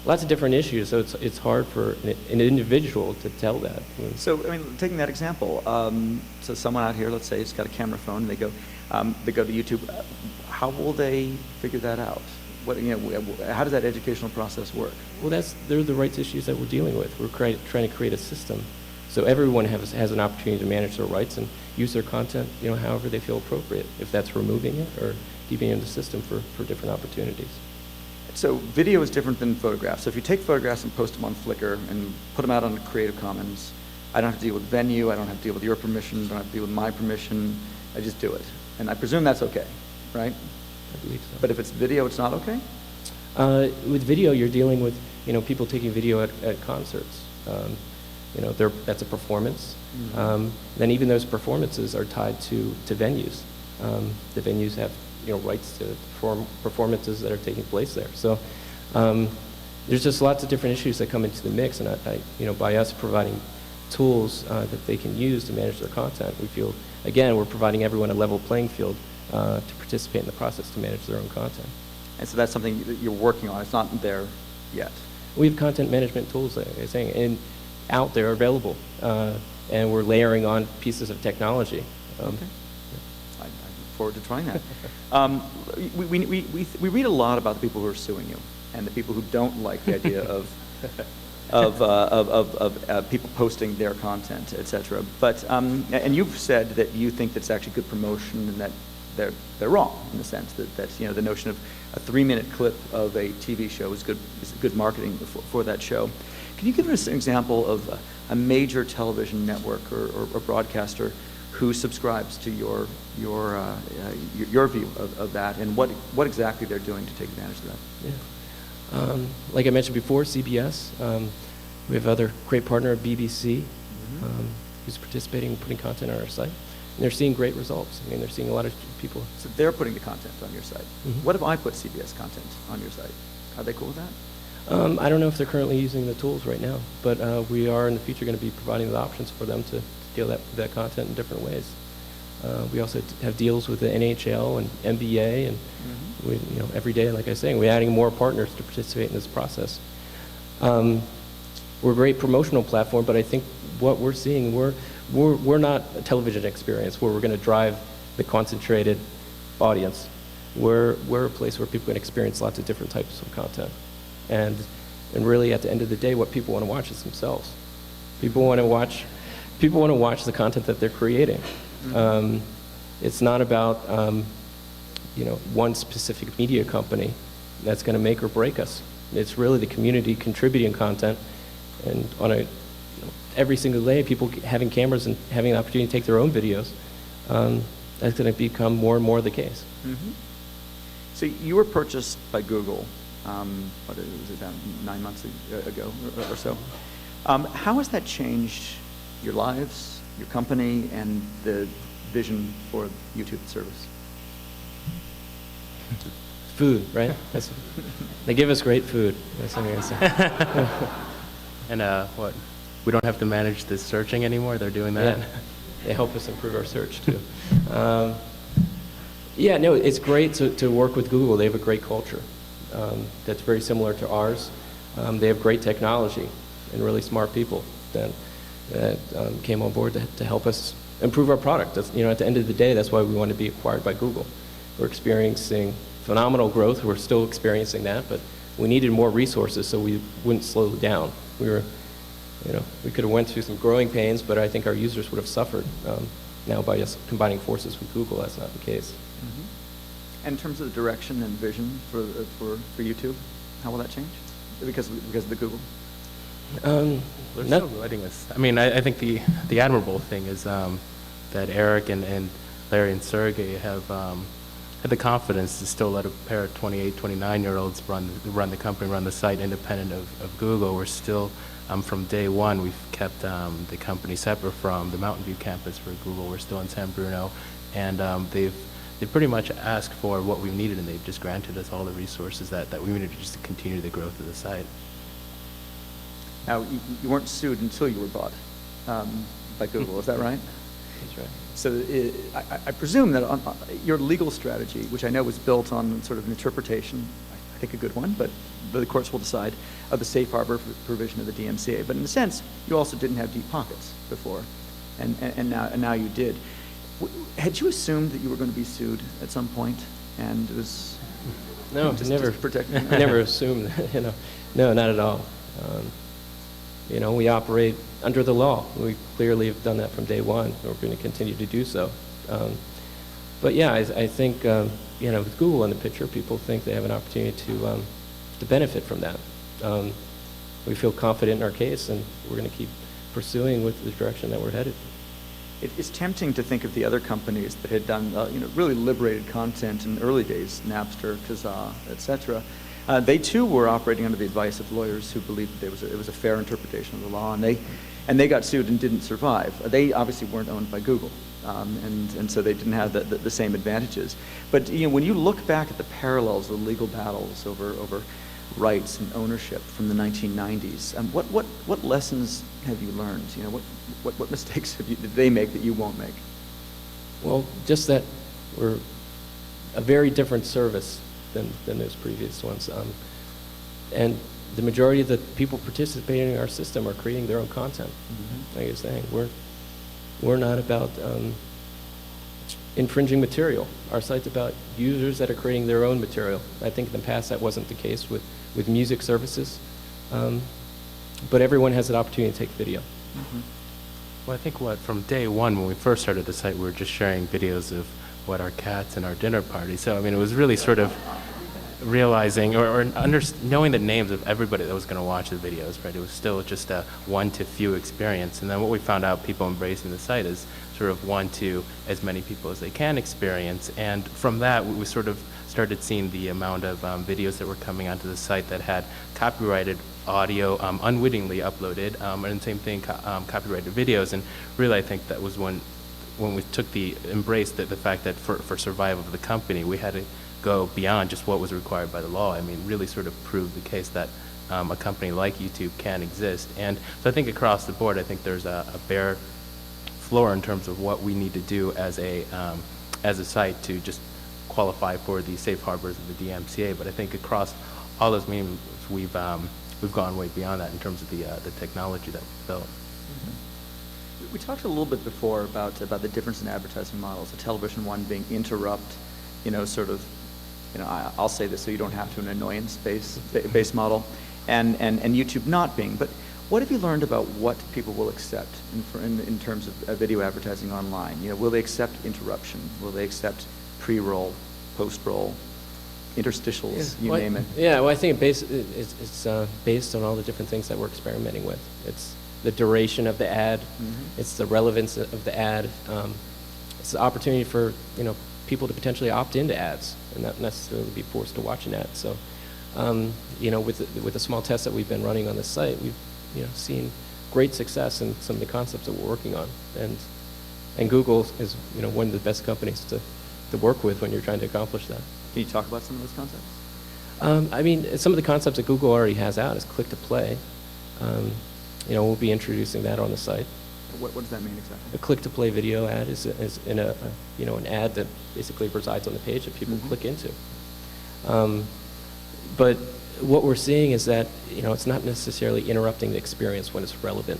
[SPEAKER 2] lots of different issues, so it's hard for an individual to tell that.
[SPEAKER 1] So, I mean, taking that example, so someone out here, let's say, has got a camera phone, they go to YouTube. How will they figure that out? How does that educational process work?
[SPEAKER 2] Well, they're the rights issues that we're dealing with. We're trying to create a system so everyone has an opportunity to manage their rights and use their content, however they feel appropriate, if that's removing it or keeping it in the system for different opportunities.
[SPEAKER 1] So video is different than photographs. So if you take photographs and post them on Flickr and put them out on Creative Commons, I don't have to deal with venue, I don't have to deal with your permission, I don't have to deal with my permission, I just do it. And I presume that's okay, right?
[SPEAKER 2] I believe so.
[SPEAKER 1] But if it's video, it's not okay?
[SPEAKER 2] With video, you're dealing with people taking video at concerts. That's a performance. Then even those performances are tied to venues. The venues have rights to performances that are taking place there. So there's just lots of different issues that come into the mix, and by us providing tools that they can use to manage their content, we feel, again, we're providing everyone a level playing field to participate in the process to manage their own content.
[SPEAKER 1] And so that's something that you're working on. It's not there yet.
[SPEAKER 2] We have content management tools, like I was saying, and out there available, and we're layering on pieces of technology.
[SPEAKER 1] Okay. I look forward to trying that. We read a lot about the people who are suing you and the people who don't like the idea of people posting their content, etc. But and you've said that you think that's actually good promotion and that they're wrong in the sense that the notion of a 3-minute clip of a TV show is good marketing for that show. Can you give us an example of a major television network or broadcaster who subscribes to your view of that, and what exactly they're doing to take advantage of that?
[SPEAKER 2] Yeah. Like I mentioned before, CBS. We have other great partner, BBC, who's participating and putting content on our site. And they're seeing great results. I mean, they're seeing a lot of people.
[SPEAKER 1] So they're putting the content on your site.
[SPEAKER 2] Mm-hmm.
[SPEAKER 1] What if I put CBS content on your site? Are they cool with that?
[SPEAKER 2] I don't know if they're currently using the tools right now, but we are in the future going to be providing the options for them to deal that content in different ways. We also have deals with the NHL and NBA, and we, every day, like I was saying, we're adding more partners to participate in this process. We're a great promotional platform, but I think what we're seeing, we're not a television experience where we're going to drive the concentrated audience. We're a place where people can experience lots of different types of content. And really, at the end of the day, what people want to watch is themselves. People want to watch the content that they're creating. It's not about one specific media company that's going to make or break us. It's really the community contributing content, and on every single day, people having cameras and having an opportunity to take their own videos. That's going to become more and more the case.
[SPEAKER 1] Mm-hmm. So you were purchased by Google. What was it, about 9 months ago or so? How has that changed your lives, your company, and the vision for YouTube service?
[SPEAKER 2] Food, right? They give us great food. That's what I'm going to say.
[SPEAKER 3] And what? We don't have to manage the searching anymore? They're doing that?
[SPEAKER 2] Yeah. They help us improve our search, too. Yeah, no, it's great to work with Google. They have a great culture that's very similar to ours. They have great technology and really smart people that came on board to help us improve our product. At the end of the day, that's why we want to be acquired by Google. We're experiencing phenomenal growth. We're still experiencing that, but we needed more resources so we wouldn't slow down. We were, we could have went through some growing pains, but I think our users would have suffered. Now by us combining forces with Google, that's not the case.
[SPEAKER 1] And in terms of the direction and vision for YouTube, how will that change? Because of the Google?
[SPEAKER 3] They're still letting us. I mean, I think the admirable thing is that Eric and Larry and Sergey have had the confidence to still let a pair of 28, 29-year-olds run the company, run the site independent of Google. We're still, from day one, we've kept the company separate from the Mountain View campus for Google. We're still in San Bruno, and they've pretty much asked for what we needed, and they've just granted us all the resources that we needed just to continue the growth of the site.
[SPEAKER 1] Now, you weren't sued until you were bought by Google, is that right?
[SPEAKER 2] That's right.
[SPEAKER 1] So I presume that your legal strategy, which I know was built on sort of an interpretation, I think a good one, but the courts will decide, of the safe harbor provision of the DMCA. But in a sense, you also didn't have deep pockets before, and now you did. Had you assumed that you were going to be sued at some point, and it was
[SPEAKER 2] no,
[SPEAKER 1] just protecting?
[SPEAKER 2] I never assumed that. No, not at all. We operate under the law. We clearly have done that from day one. We're going to continue to do so. But yeah, I think with Google in the picture, people think they have an opportunity to benefit from that. We feel confident in our case, and we're going to keep pursuing with the direction that we're headed.
[SPEAKER 1] It's tempting to think of the other companies that had done really liberated content in the early days, Napster, Kazaa, etc. They too were operating under the advice of lawyers who believed that it was a fair interpretation of the law, and they got sued and didn't survive. They obviously weren't owned by Google, and so they didn't have the same advantages. But when you look back at the parallels, the legal battles over rights and ownership from the 1990s, what lessons have you learned? What mistakes did they make that you won't make?
[SPEAKER 2] Well, just that we're a very different service than those previous ones. And the majority of the people participating in our system are creating their own content. Like you're saying, we're not about infringing material. Our site's about users that are creating their own material. I think in the past that wasn't the case with music services. But everyone has an opportunity to take video.
[SPEAKER 3] Well, I think from day one, when we first started the site, we were just sharing videos of our cats and our dinner party. So, I mean, it was really sort of realizing or knowing the names of everybody that was going to watch the videos, right? It was still just a one to few experience. And then what we found out, people embracing the site, is sort of one to as many people as they can experience. And from that, we sort of started seeing the amount of videos that were coming onto the site that had copyrighted audio unwittingly uploaded, and same thing, copyrighted videos. And really, I think that was when we embraced the fact that for survival of the company, we had to go beyond just what was required by the law. I mean, really sort of prove the case that a company like YouTube can exist. And so I think across the board, I think there's a bare floor in terms of what we need to do as a site to just qualify for the safe harbors of the DMCA. But I think across all those means, we've gone way beyond that in terms of the technology that we've built.
[SPEAKER 1] We talked a little bit before about the difference in advertising models. The television one being interrupt, I'll say this so you don't have to, an annoyance-based model, and YouTube not being. But what have you learned about what people will accept in terms of video advertising online? Will they accept interruption? Will they accept pre-roll, post-roll, interstitials, you name it?
[SPEAKER 2] Yeah, well, I think it's based on all the different things that we're experimenting with. It's the duration of the ad, it's the relevance of the ad, it's the opportunity for people to potentially opt into ads and not necessarily be forced to watch an ad. So, with the small tests that we've been running on this site, we've seen great success in some of the concepts that we're working on, and Google is one of the best companies to work with when you're trying to accomplish that.
[SPEAKER 1] Can you talk about some of those concepts?
[SPEAKER 2] I mean, some of the concepts that Google already has out is click to play. We'll be introducing that on the site.
[SPEAKER 1] What does that mean exactly?
[SPEAKER 2] A click-to-play video ad is in an ad that basically resides on the page that people click into. But what we're seeing is that it's not necessarily interrupting the experience when it's relevant,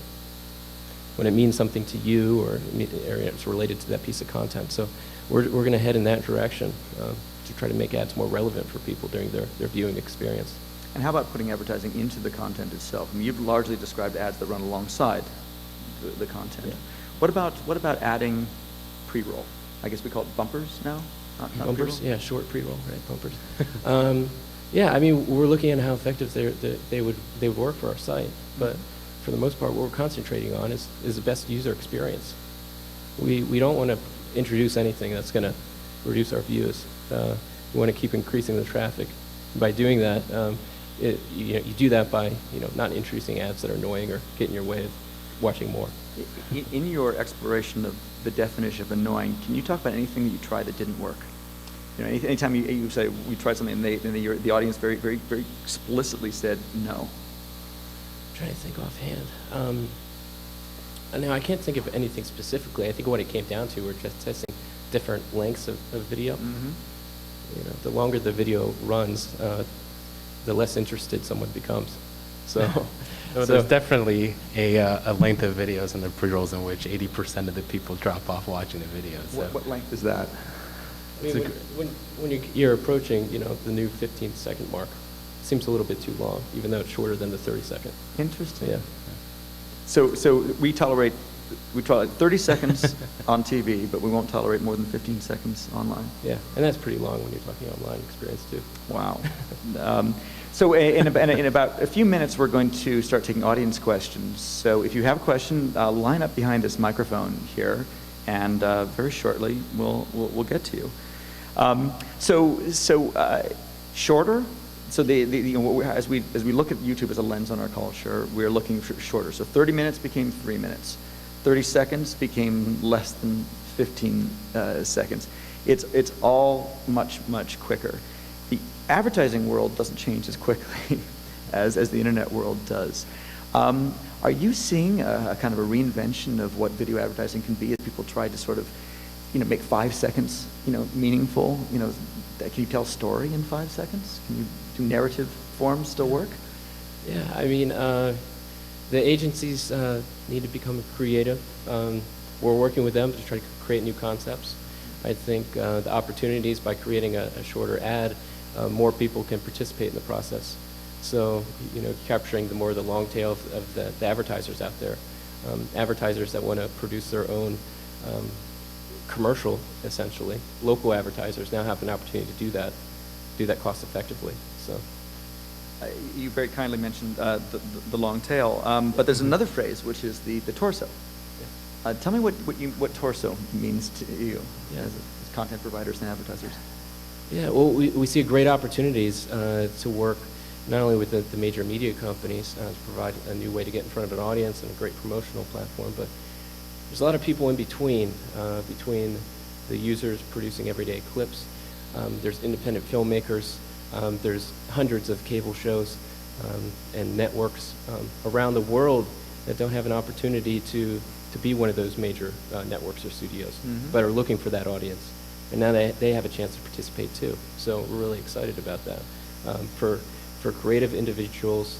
[SPEAKER 2] when it means something to you or it's related to that piece of content. So we're going to head in that direction to try to make ads more relevant for people during their viewing experience.
[SPEAKER 1] And how about putting advertising into the content itself? I mean, you've largely described ads that run alongside the content.
[SPEAKER 2] Yeah.
[SPEAKER 1] What about adding pre-roll? I guess we call it bumpers now? Not
[SPEAKER 2] Bumpers,
[SPEAKER 1] pre-roll?
[SPEAKER 2] yeah, short pre-roll, right, bumpers. Yeah, I mean, we're looking at how effective they would work for our site, but for the most part, what we're concentrating on is the best user experience. We don't want to introduce anything that's going to reduce our views. We want to keep increasing the traffic. By doing that, you do that by not introducing ads that are annoying or get in your way of watching more.
[SPEAKER 1] In your exploration of the definition of annoying, can you talk about anything that you tried that didn't work? Anytime you say we tried something and the audience very, very, very explicitly said no.
[SPEAKER 2] I'm trying to think offhand. Now, I can't think of anything specifically. I think what it came down to were just testing different lengths of video.
[SPEAKER 1] Mm-hmm.
[SPEAKER 2] The longer the video runs, the less interested someone becomes. So,
[SPEAKER 3] There's definitely a length of videos in the pre-rolls in which 80% of the people drop off watching the videos. So.
[SPEAKER 1] What length is that?
[SPEAKER 2] I mean, when you're approaching, the new 15-second mark, it seems a little bit too long, even though it's shorter than the 30-second.
[SPEAKER 1] Interesting.
[SPEAKER 2] Yeah.
[SPEAKER 1] So we tolerate 30 seconds on TV, but we won't tolerate more than 15 seconds online.
[SPEAKER 2] Yeah, and that's pretty long when you're talking online experience too.
[SPEAKER 1] Wow. So in about a few minutes, we're going to start taking audience questions. So if you have a question, line up behind this microphone here, and very shortly we'll get to you. Shorter. So as we look at YouTube as a lens on our culture, we're looking for shorter. So 30 minutes became 3 minutes. 30 seconds became less than 15 seconds. It's all much quicker. The advertising world doesn't change as quickly as the internet world does. Are you seeing a kind of a reinvention of what video advertising can be as people try to sort of, make 5 seconds, meaningful? Can you tell a story in 5 seconds? Do narrative forms still work?
[SPEAKER 2] Yeah, I mean, the agencies need to become creative. We're working with them to try to create new concepts. I think the opportunities by creating a shorter ad, more people can participate in the process. So, capturing the long tail of the advertisers out there, advertisers that want to produce their own commercial, essentially. Local advertisers now have an opportunity to do that cost effectively. So.
[SPEAKER 1] You very kindly mentioned the long tail, but there's another phrase, which is the torso.
[SPEAKER 2] Yeah.
[SPEAKER 1] Tell me what torso means to you as content providers and advertisers.
[SPEAKER 2] Yeah, well, we see great opportunities to work not only with the major media companies to provide a new way to get in front of an audience and a great promotional platform, but there's a lot of people in between the users producing everyday clips. There's independent filmmakers. There's hundreds of cable shows and networks around the world that don't have an opportunity to be one of those major networks or studios, but are looking for that audience. And now they have a chance to participate too. So we're really excited about that. For creative individuals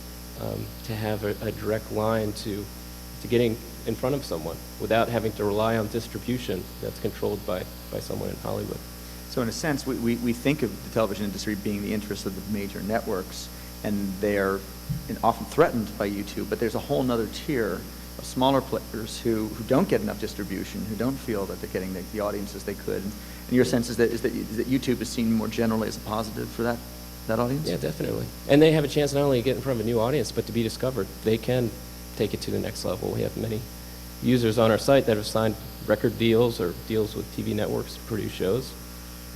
[SPEAKER 2] to have a direct line to getting in front of someone without having to rely on distribution that's controlled by someone in Hollywood.
[SPEAKER 1] So in a sense, we think of the television industry being the interest of the major networks, and they're often threatened by YouTube, but there's a whole other tier of smaller players who don't get enough distribution, who don't feel that they're getting the audiences they could. And your sense is that YouTube is seen more generally as a positive for that audience?
[SPEAKER 2] Yeah, definitely. And they have a chance not only to get in front of a new audience, but to be discovered. They can take it to the next level. We have many users on our site that have signed record deals or deals with TV networks to produce shows.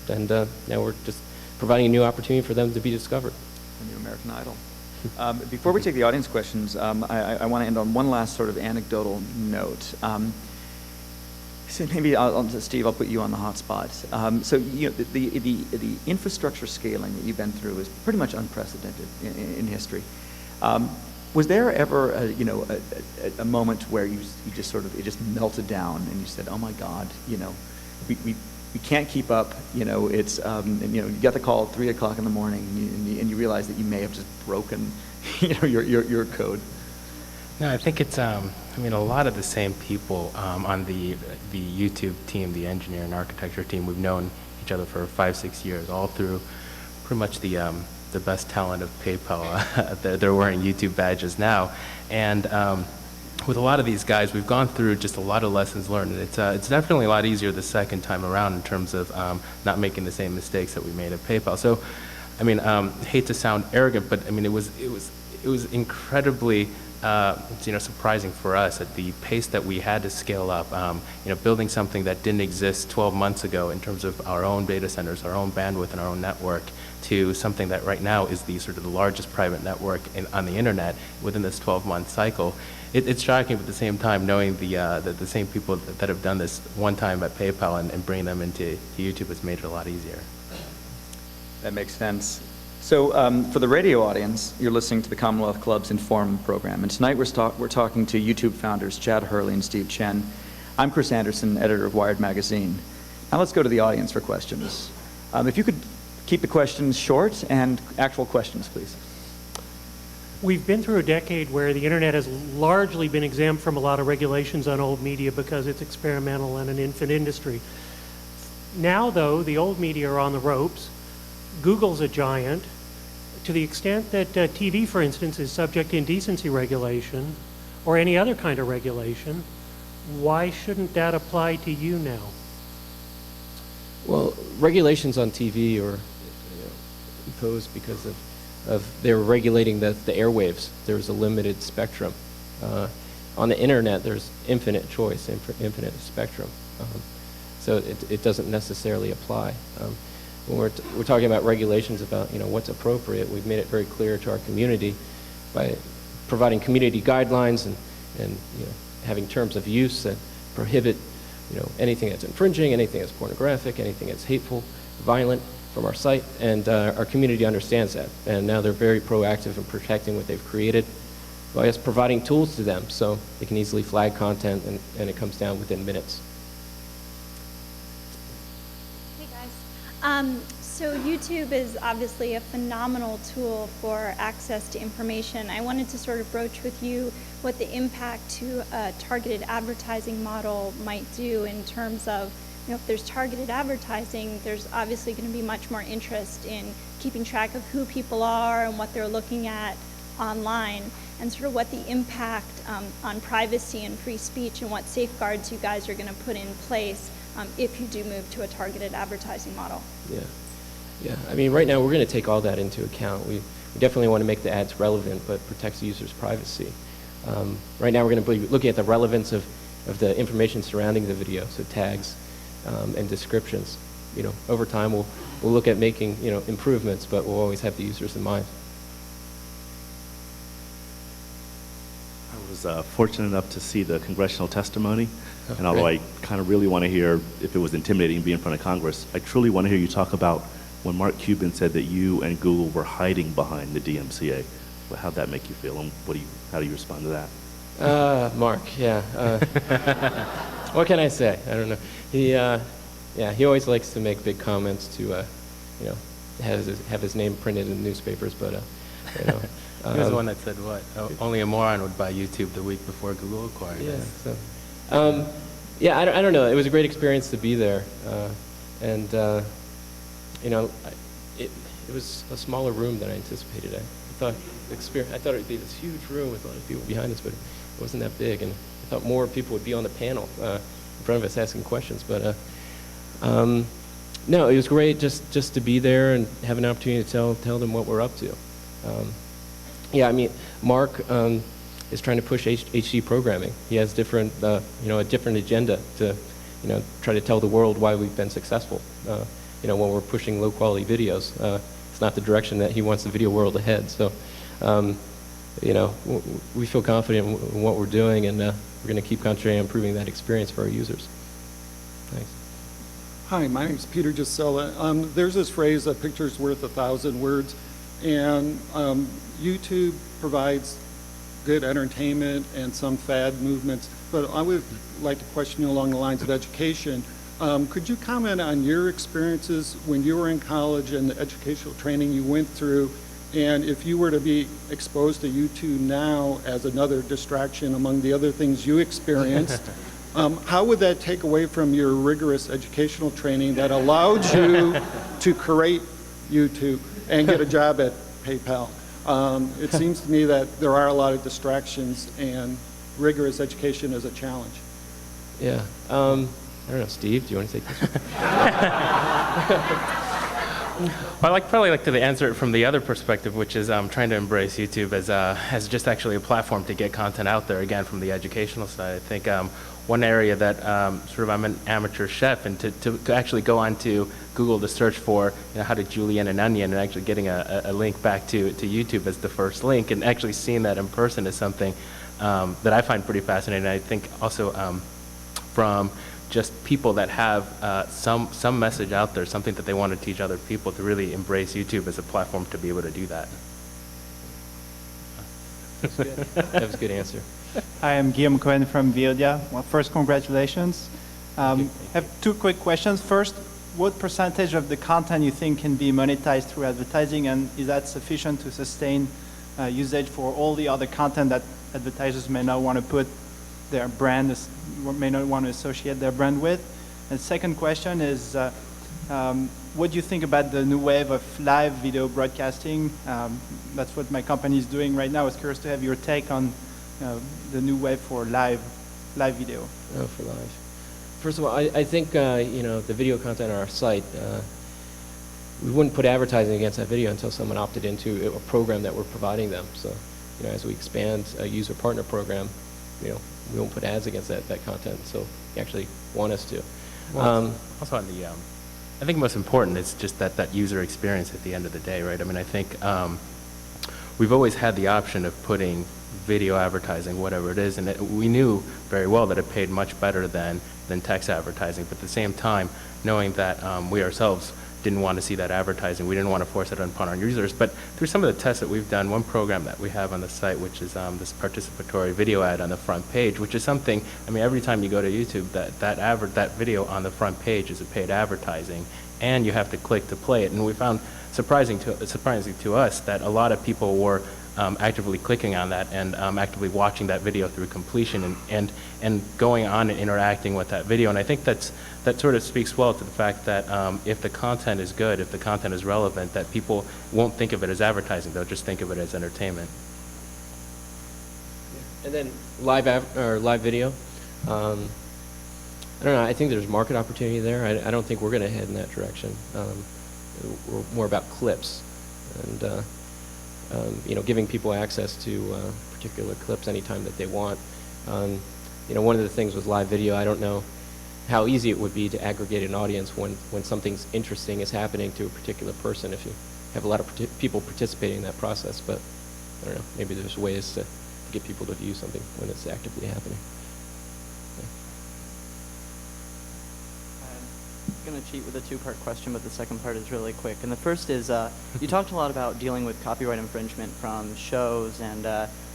[SPEAKER 2] And now we're just providing a new opportunity for them to be discovered.
[SPEAKER 1] A new American Idol. Before we take the audience questions, I want to end on one last sort of anecdotal note. So maybe Steve, I'll put you on the hot spot. So the infrastructure scaling that you've been through is pretty much unprecedented in history. Was there ever a moment where you just sort of, it just melted down and you said, oh my God, we can't keep up, it's, you get the call at 3 o'clock in the morning and you realize that you may have just broken, your code?
[SPEAKER 3] No, I think it's, a lot of the same people on the YouTube team, the engineer and architecture team. We've known each other for 5-6 years, all through pretty much the the best talent of PayPal. They're wearing YouTube badges now. And with a lot of these guys, we've gone through just a lot of lessons learned. And it's definitely a lot easier the second time around in terms of not making the same mistakes that we made at PayPal. So, I mean, hate to sound arrogant, but I mean, it was incredibly surprising for us at the pace that we had to scale up, building something that didn't exist 12 months ago in terms of our own data centers, our own bandwidth, and our own network, to something that right now is the sort of the largest private network on the internet within this 12-month cycle. It's shocking, but at the same time, knowing the same people that have done this one time at PayPal and bringing them into YouTube has made it a lot easier.
[SPEAKER 1] That makes sense. So for the radio audience, you're listening to the Commonwealth Club's Inform program. And tonight we're talking to YouTube founders Chad Hurley and Steve Chen. I'm Chris Anderson, editor of Wired Magazine. Now let's go to the audience for questions. If you could keep the questions short and actual questions, please.
[SPEAKER 4] We've been through a decade where the internet has largely been exempt from a lot of regulations on old media because it's experimental and an infant industry. Now, though, the old media are on the ropes. Google's a giant. To the extent that TV, for instance, is subject to indecency regulation or any other kind of regulation, why shouldn't that apply to you now?
[SPEAKER 2] Well, regulations on TV are imposed because of they're regulating the airwaves. There's a limited spectrum. On the internet, there's infinite choice, infinite spectrum. So it doesn't necessarily apply. When we're talking about regulations about what's appropriate, we've made it very clear to our community by providing community guidelines and having terms of use that prohibit anything that's infringing, anything that's pornographic, anything that's hateful, violent from our site, and our community understands that. And now they're very proactive in protecting what they've created by us providing tools to them so they can easily flag content and it comes down within minutes.
[SPEAKER 5] Hey guys. So YouTube is obviously a phenomenal tool for access to information. I wanted to sort of broach with you what the impact to a targeted advertising model might do in terms of, if there's targeted advertising, there's obviously going to be much more interest in keeping track of who people are and what they're looking at online, and sort of what the impact on privacy and free speech and what safeguards you guys are going to put in place if you do move to a targeted advertising model.
[SPEAKER 2] Yeah. I mean, right now we're going to take all that into account. We definitely want to make the ads relevant, but protect the user's privacy. Right now we're going to be looking at the relevance of the information surrounding the video, so tags and descriptions. Over time we'll look at making improvements, but we'll always have the users in mind.
[SPEAKER 6] I was fortunate enough to see the congressional testimony, and
[SPEAKER 2] great.
[SPEAKER 6] although I kind of really want to hear if it was intimidating to be in front of Congress, I truly want to hear you talk about when Mark Cuban said that you and Google were hiding behind the DMCA. How'd that make you feel, and how do you respond to that?
[SPEAKER 2] Mark, yeah. What can I say? I don't know. He always likes to make big comments to, have his name printed in newspapers, but,
[SPEAKER 3] He was the one that said what? Only a moron would buy YouTube the week before Google acquired it.
[SPEAKER 2] So, I don't know. It was a great experience to be there, and it was a smaller room than I anticipated. I thought it would be this huge room with a lot of people behind us, but it wasn't that big, and I thought more people would be on the panel in front of us asking questions. But no, it was great just to be there and have an opportunity to tell them what we're up to. I mean, Mark is trying to push HD programming. He has a different agenda to, try to tell the world why we've been successful. When we're pushing low-quality videos, it's not the direction that he wants the video world to head. So, we feel confident in what we're doing, and we're going to keep concentrating on improving that experience for our users. Thanks.
[SPEAKER 7] Hi, my name is Peter Gisela. There's this phrase, a picture's worth 1,000 words, and YouTube provides good entertainment and some fad movements, but I would like to question you along the lines of education. Could you comment on your experiences when you were in college and the educational training you went through, and if you were to be exposed to YouTube now as another distraction among the other things you experienced, how would that take away from your rigorous educational training that allowed you to create YouTube? and get a job at PayPal. It seems to me that there are a lot of distractions, and rigorous education is a challenge.
[SPEAKER 2] Yeah. I don't know, Steve, do you want to take this one?
[SPEAKER 3] Well, probably like to answer it from the other perspective, which is trying to embrace YouTube as just actually a platform to get content out there, again, from the educational side. I think one area that I'm an amateur chef, and to actually go onto Google to search for how to julienne an onion, and actually getting a link back to YouTube as the first link, and actually seeing that in person is something that I find pretty fascinating. I think also from just people that have some message out there, something that they want to teach other people, to really embrace YouTube as a platform to be able to do that.
[SPEAKER 2] That was a good answer.
[SPEAKER 8] Hi, I'm Guillaume Cohen from Veolia. Well, first, congratulations. I have two quick questions. First, what percentage of the content you think can be monetized through advertising, and is that sufficient to sustain usage for all the other content that advertisers may not want to put their brand, may not want to associate their brand with? And second question is, what do you think about the new wave of live video broadcasting? That's what my company is doing right now. I was curious to have your take on the new wave for live video.
[SPEAKER 2] Oh, for live. First of all, I think the video content on our site, we wouldn't put advertising against that video until someone opted into a program that we're providing them. So, as we expand a user partner program, we won't put ads against that content. So you actually want us to.
[SPEAKER 3] Well, also on the, I think most important is just that user experience at the end of the day, right? I mean, I think we've always had the option of putting video advertising, whatever it is, and we knew very well that it paid much better than text advertising, but at the same time, knowing that we ourselves didn't want to see that advertising, we didn't want to force it upon our users, but through some of the tests that we've done, one program that we have on the site, which is this participatory video ad on the front page, which is something, I mean, every time you go to YouTube, that video on the front page is a paid advertising, and you have to click to play it, and we found surprising to us that a lot of people were actively clicking on that and actively watching that video through completion and going on and interacting with that video. And I think that sort of speaks well to the fact that if the content is good, if the content is relevant, that people won't think of it as advertising, they'll just think of it as entertainment.
[SPEAKER 2] And then live video. I don't know, I think there's market opportunity there. I don't think we're going to head in that direction. We're more about clips and giving people access to particular clips anytime that they want. One of the things with live video, I don't know how easy it would be to aggregate an audience when something's interesting is happening to a particular person if you have a lot of people participating in that process. But I don't know, maybe there's ways to get people to view something when it's actively happening.
[SPEAKER 9] I'm going to cheat with a two-part question, but the second part is really quick. And the first is, you talked a lot about dealing with copyright infringement from shows and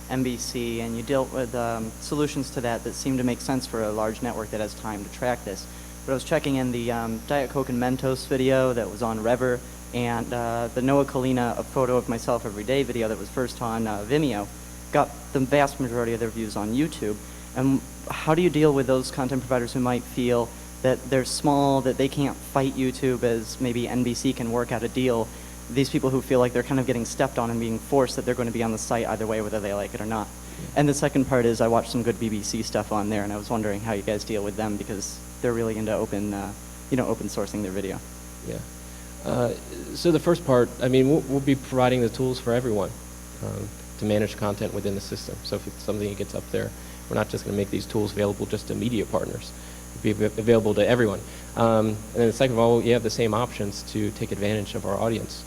[SPEAKER 9] NBC, and you dealt with solutions to that seem to make sense for a large network that has time to track this. But I was checking in the Diet Coke and Mentos video that was on Rever, and the Noah Kalina, A Photo of Myself Every Day video that was first on Vimeo, got the vast majority of their views on YouTube. And how do you deal with those content providers who might feel that they're small, that they can't fight YouTube as maybe NBC can work out a deal? These people who feel like they're kind of getting stepped on and being forced that they're going to be on the site either way, whether they like it or not. And the second part is I watched some good BBC stuff on there, and I was wondering how you guys deal with them because they're really into open sourcing their video.
[SPEAKER 2] Yeah. So the first part, I mean, we'll be providing the tools for everyone to manage content within the system. So if it's something that gets up there, we're not just going to make these tools available just to media partners. Be available to everyone. And then second of all, you have the same options to take advantage of our audience.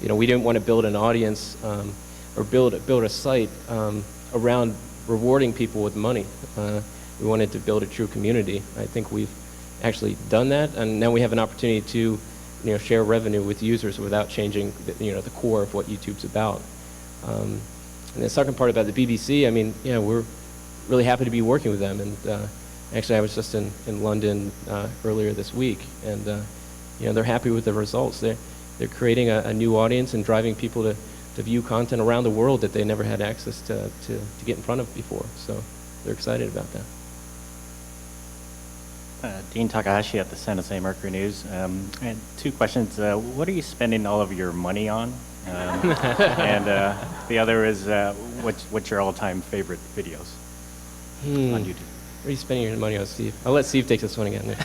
[SPEAKER 2] We didn't want to build an audience or build a site around rewarding people with money. We wanted to build a true community. I think we've actually done that, and now we have an opportunity to share revenue with users without changing the core of what YouTube's about. And the second part about the BBC, I mean, we're really happy to be working with them, and actually, I was just in London earlier this week, and they're happy with the results. They're creating a new audience and driving people to view content around the world that they never had access to get in front of before. So they're excited about that.
[SPEAKER 10] Dean Takahashi at the San Jose Mercury News. And two questions. What are you spending all of your money on? And the other is, what's your all-time favorite videos on YouTube?
[SPEAKER 2] What are you spending your money on, Steve? I'll let Steve take this one again.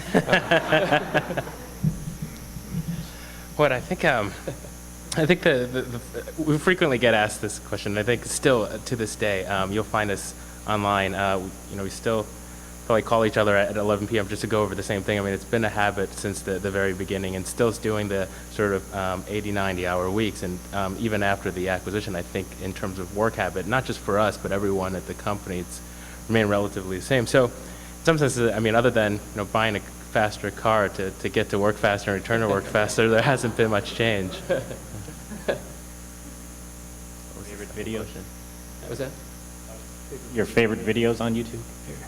[SPEAKER 3] What I think, we frequently get asked this question. I think still to this day, you'll find us online. We still probably call each other at 11 p.m. just to go over the same thing. I mean, it's been a habit since the very beginning, and still doing the sort of 80, 90-hour weeks. And even after the acquisition, I think in terms of work habit, not just for us, but everyone at the company, it's remained relatively the same. So in some senses, I mean, other than buying a faster car to get to work faster and return to work faster, there hasn't been much change.
[SPEAKER 10] Favorite videos?
[SPEAKER 2] What was that?
[SPEAKER 10] Your favorite videos on YouTube?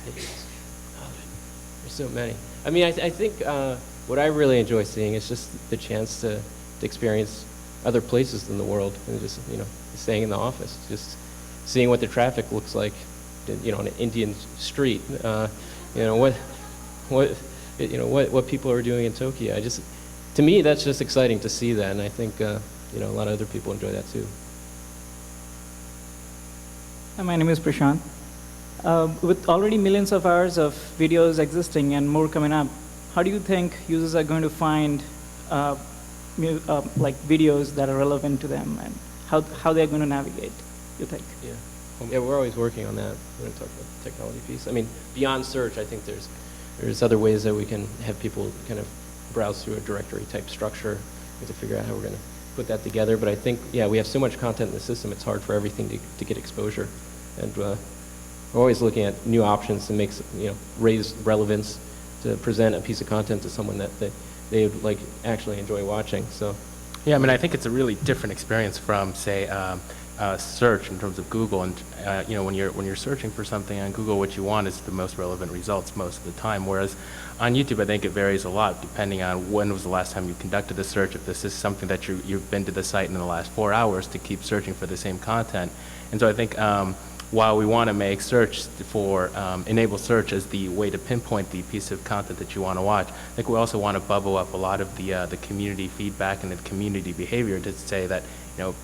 [SPEAKER 2] There's so many. I mean, I think what I really enjoy seeing is just the chance to experience other places in the world, and just staying in the office, just seeing what the traffic looks like, on an Indian street. What people are doing in Tokyo. To me, that's just exciting to see that, and I think a lot of other people enjoy that too.
[SPEAKER 11] My name is Prashant. With already millions of hours of videos existing and more coming up, how do you think users are going to find videos that are relevant to them, and how they're going to navigate, you think?
[SPEAKER 2] Yeah, we're always working on that. We're going to talk about the technology piece. I mean, beyond search, I think there's other ways that we can have people kind of browse through a directory type structure. We have to figure out how we're going to put that together. But I think, we have so much content in the system, it's hard for everything to get exposure. And we're always looking at new options to make, raise relevance, to present a piece of content to someone that they would actually enjoy watching. So,
[SPEAKER 3] yeah, I mean, I think it's a really different experience from, say, search in terms of Google, and when you're searching for something on Google, what you want is the most relevant results most of the time. Whereas on YouTube, I think it varies a lot depending on when was the last time you conducted a search. If this is something that you've been to the site in the last 4 hours to keep searching for the same content, and so I think while we want to make search for enable search as the way to pinpoint the piece of content that you want to watch, I think we also want to bubble up a lot of the community feedback and the community behavior to say that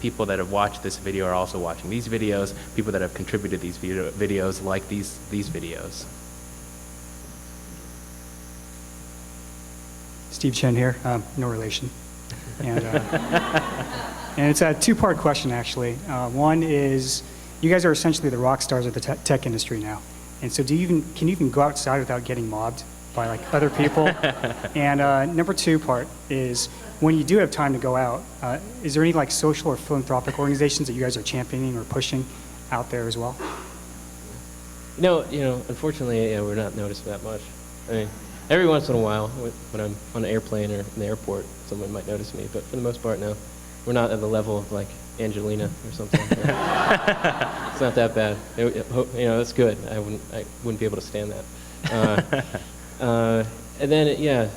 [SPEAKER 3] people that have watched this video are also watching these videos. People that have contributed these videos like these videos.
[SPEAKER 12] Steve Chen here, no relation. And it's a two-part question, actually. One is, you guys are essentially the rock stars of the tech industry now. And so can you even go outside without getting mobbed by other people? And number two part is, when you do have time to go out, is there any social or philanthropic organizations that you guys are championing or pushing out there as well?
[SPEAKER 2] Unfortunately, we're not noticed that much. I mean, every once in a while, when I'm on an airplane or in the airport, someone might notice me, but for the most part, no. We're not at the level of Angelina or something. It's not that bad. That's good. I wouldn't be able to stand that. And then,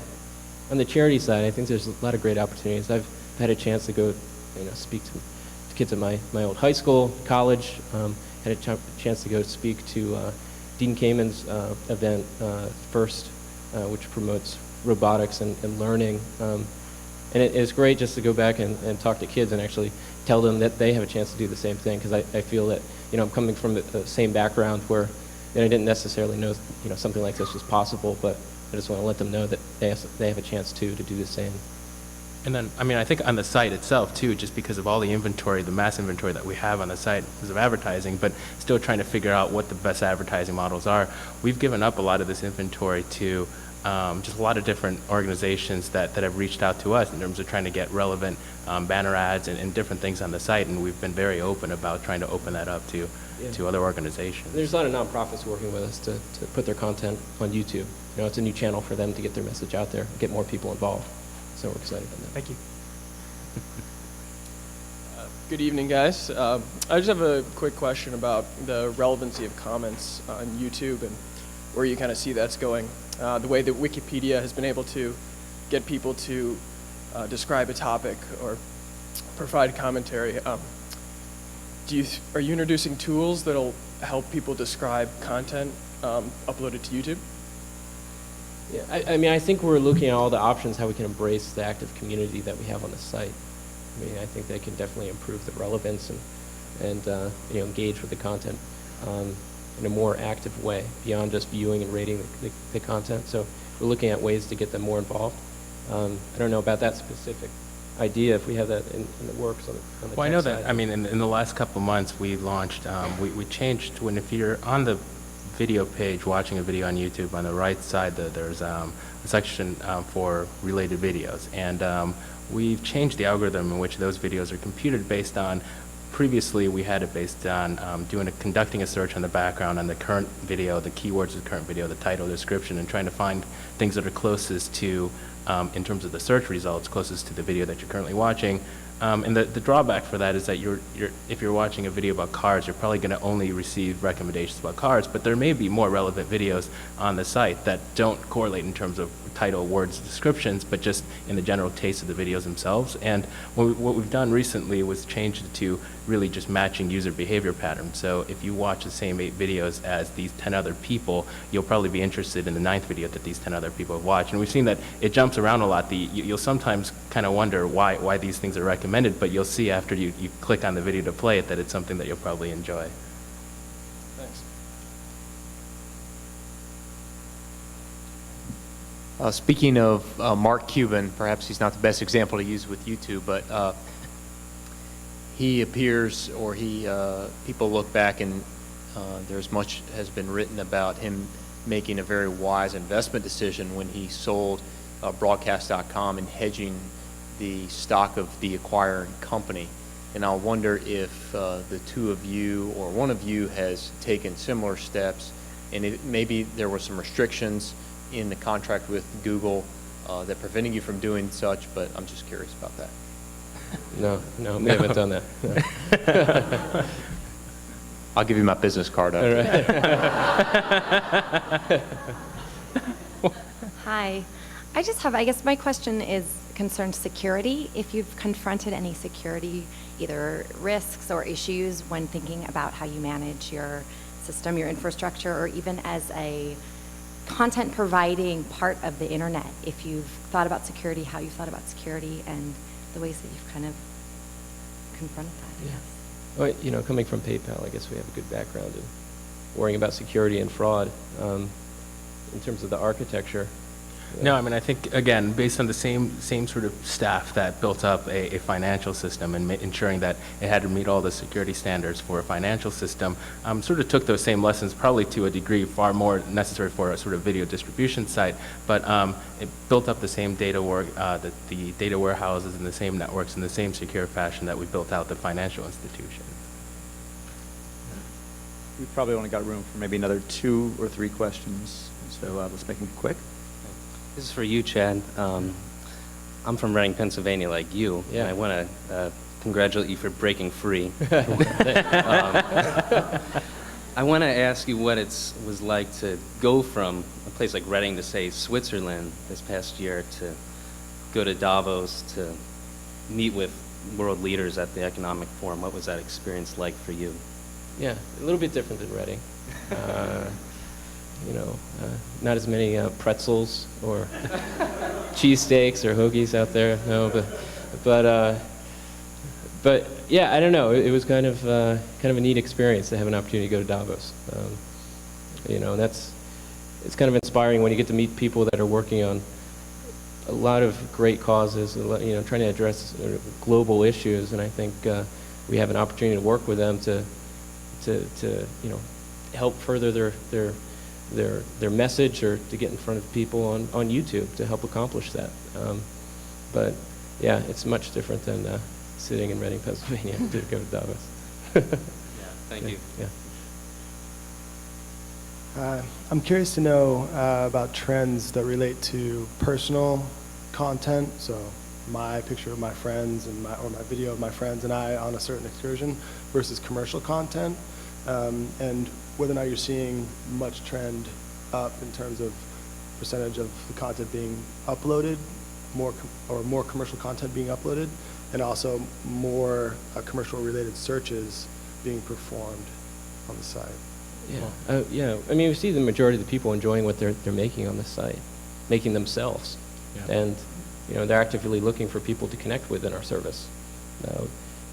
[SPEAKER 2] on the charity side, I think there's a lot of great opportunities. I've had a chance to go, speak to kids at my old high school, college. Had a chance to go speak to Dean Kamen's event, FIRST, which promotes robotics and learning. And it's great just to go back and talk to kids and actually tell them that they have a chance to do the same thing, because I feel that, I'm coming from the same background where I didn't necessarily know, something like this was possible, but I just want to let them know that they have a chance to do the same.
[SPEAKER 3] And then, I mean, I think on the site itself too, just because of all the inventory, the mass inventory that we have on the site because of advertising, but still trying to figure out what the best advertising models are, we've given up a lot of this inventory to just a lot of different organizations that have reached out to us in terms of trying to get relevant banner ads and different things on the site, and we've been very open about trying to open that up to other organizations.
[SPEAKER 2] There's a lot of nonprofits working with us to put their content on YouTube. It's a new channel for them to get their message out there, get more people involved. So we're excited about that.
[SPEAKER 12] Thank you.
[SPEAKER 13] Good evening, guys. I just have a quick question about the relevancy of comments on YouTube and where you kind of see that's going. The way that Wikipedia has been able to get people to describe a topic or provide commentary. Are you introducing tools that'll help people describe content uploaded to YouTube?
[SPEAKER 2] Yeah, I mean, I think we're looking at all the options, how we can embrace the active community that we have on the site. I mean, I think that can definitely improve the relevance and you know, engage with the content in a more active way beyond just viewing and rating the content. So we're looking at ways to get them more involved. I don't know about that specific idea, if we have that in the works on the
[SPEAKER 3] Well, I
[SPEAKER 2] tech
[SPEAKER 3] know
[SPEAKER 2] side.
[SPEAKER 3] that, I mean, in the last couple of months, we launched, we changed, if you're on the video page watching a video on YouTube, on the right side, there's a section for related videos. And we've changed the algorithm in which those videos are computed based on, previously we had it based on conducting a search on the background on the current video, the keywords of the current video, the title, description, and trying to find things that are closest to, in terms of the search results, closest to the video that you're currently watching. And the drawback for that is that if you're watching a video about cars, you're probably going to only receive recommendations about cars, but there may be more relevant videos on the site that don't correlate in terms of title, words, descriptions, but just in the general taste of the videos themselves. And what we've done recently was change it to really just matching user behavior patterns. So if you watch the same 8 videos as these 10 other people, you'll probably be interested in the 9th video that these 10 other people have watched. And we've seen that it jumps around a lot. You'll sometimes kind of wonder why these things are recommended, but you'll see after you click on the video to play it that it's something that you'll probably enjoy.
[SPEAKER 13] Thanks.
[SPEAKER 14] Speaking of Mark Cuban, perhaps he's not the best example to use with YouTube, but he appears, or people look back and there's much has been written about him making a very wise investment decision when he sold Broadcast.com and hedging the stock of the acquiring company. And I wonder if the two of you or one of you has taken similar steps, and maybe there were some restrictions in the contract with Google that preventing you from doing such, but I'm just curious about that.
[SPEAKER 2] No, we haven't done that. No.
[SPEAKER 14] I'll give you my business card after.
[SPEAKER 15] Hi. I guess my question concerns security. If you've confronted any security, either risks or issues when thinking about how you manage your system, your infrastructure, or even as a content providing part of the internet, if you've thought about security, how you've thought about security, and the ways that you've kind of confronted that.
[SPEAKER 2] Yeah. Well, you know, coming from PayPal, I guess we have a good background in worrying about security and fraud in terms of the architecture.
[SPEAKER 3] No, I mean, I think, again, based on the same sort of staff that built up a financial system and ensuring that it had to meet all the security standards for a financial system, sort of took those same lessons, probably to a degree far more necessary for a sort of video distribution site, but it built up the same data the data warehouses and the same networks in the same secure fashion that we built out the financial institution.
[SPEAKER 1] We've probably only got room for maybe another 2 or 3 questions, so let's make them quick.
[SPEAKER 16] This is for you, Chad. I'm from Reading, Pennsylvania, like you.
[SPEAKER 2] Yeah.
[SPEAKER 16] And I want to congratulate you for breaking free. I want to ask you what it was like to go from a place like Reading to, say, Switzerland this past year, to go to Davos to meet with world leaders at the Economic Forum. What was that experience like for you?
[SPEAKER 2] Yeah, a little bit different than Reading. You know, not as many pretzels or cheesesteaks or hoagies out there. No, but yeah, I don't know. It was kind of a neat experience to have an opportunity to go to Davos. You know, it's kind of inspiring when you get to meet people that are working on a lot of great causes. You know, trying to address global issues, and I think we have an opportunity to work with them to you know, help further their message, or to get in front of people on YouTube to help accomplish that. But yeah, it's much different than sitting in Reading, Pennsylvania to go to Davos.
[SPEAKER 16] Yeah, thank you.
[SPEAKER 2] Yeah.
[SPEAKER 17] I'm curious to know about trends that relate to personal content, so my picture of my friends and my video of my friends and I on a certain excursion versus commercial content, and whether or not you're seeing much trend up in terms of percentage of the content being uploaded, more commercial content being uploaded, and also more commercial related searches being performed on the site.
[SPEAKER 2] Yeah, yeah. I mean, we see the majority of the people enjoying what they're making on the site. making themselves. And they're actively looking for people to connect with in our service.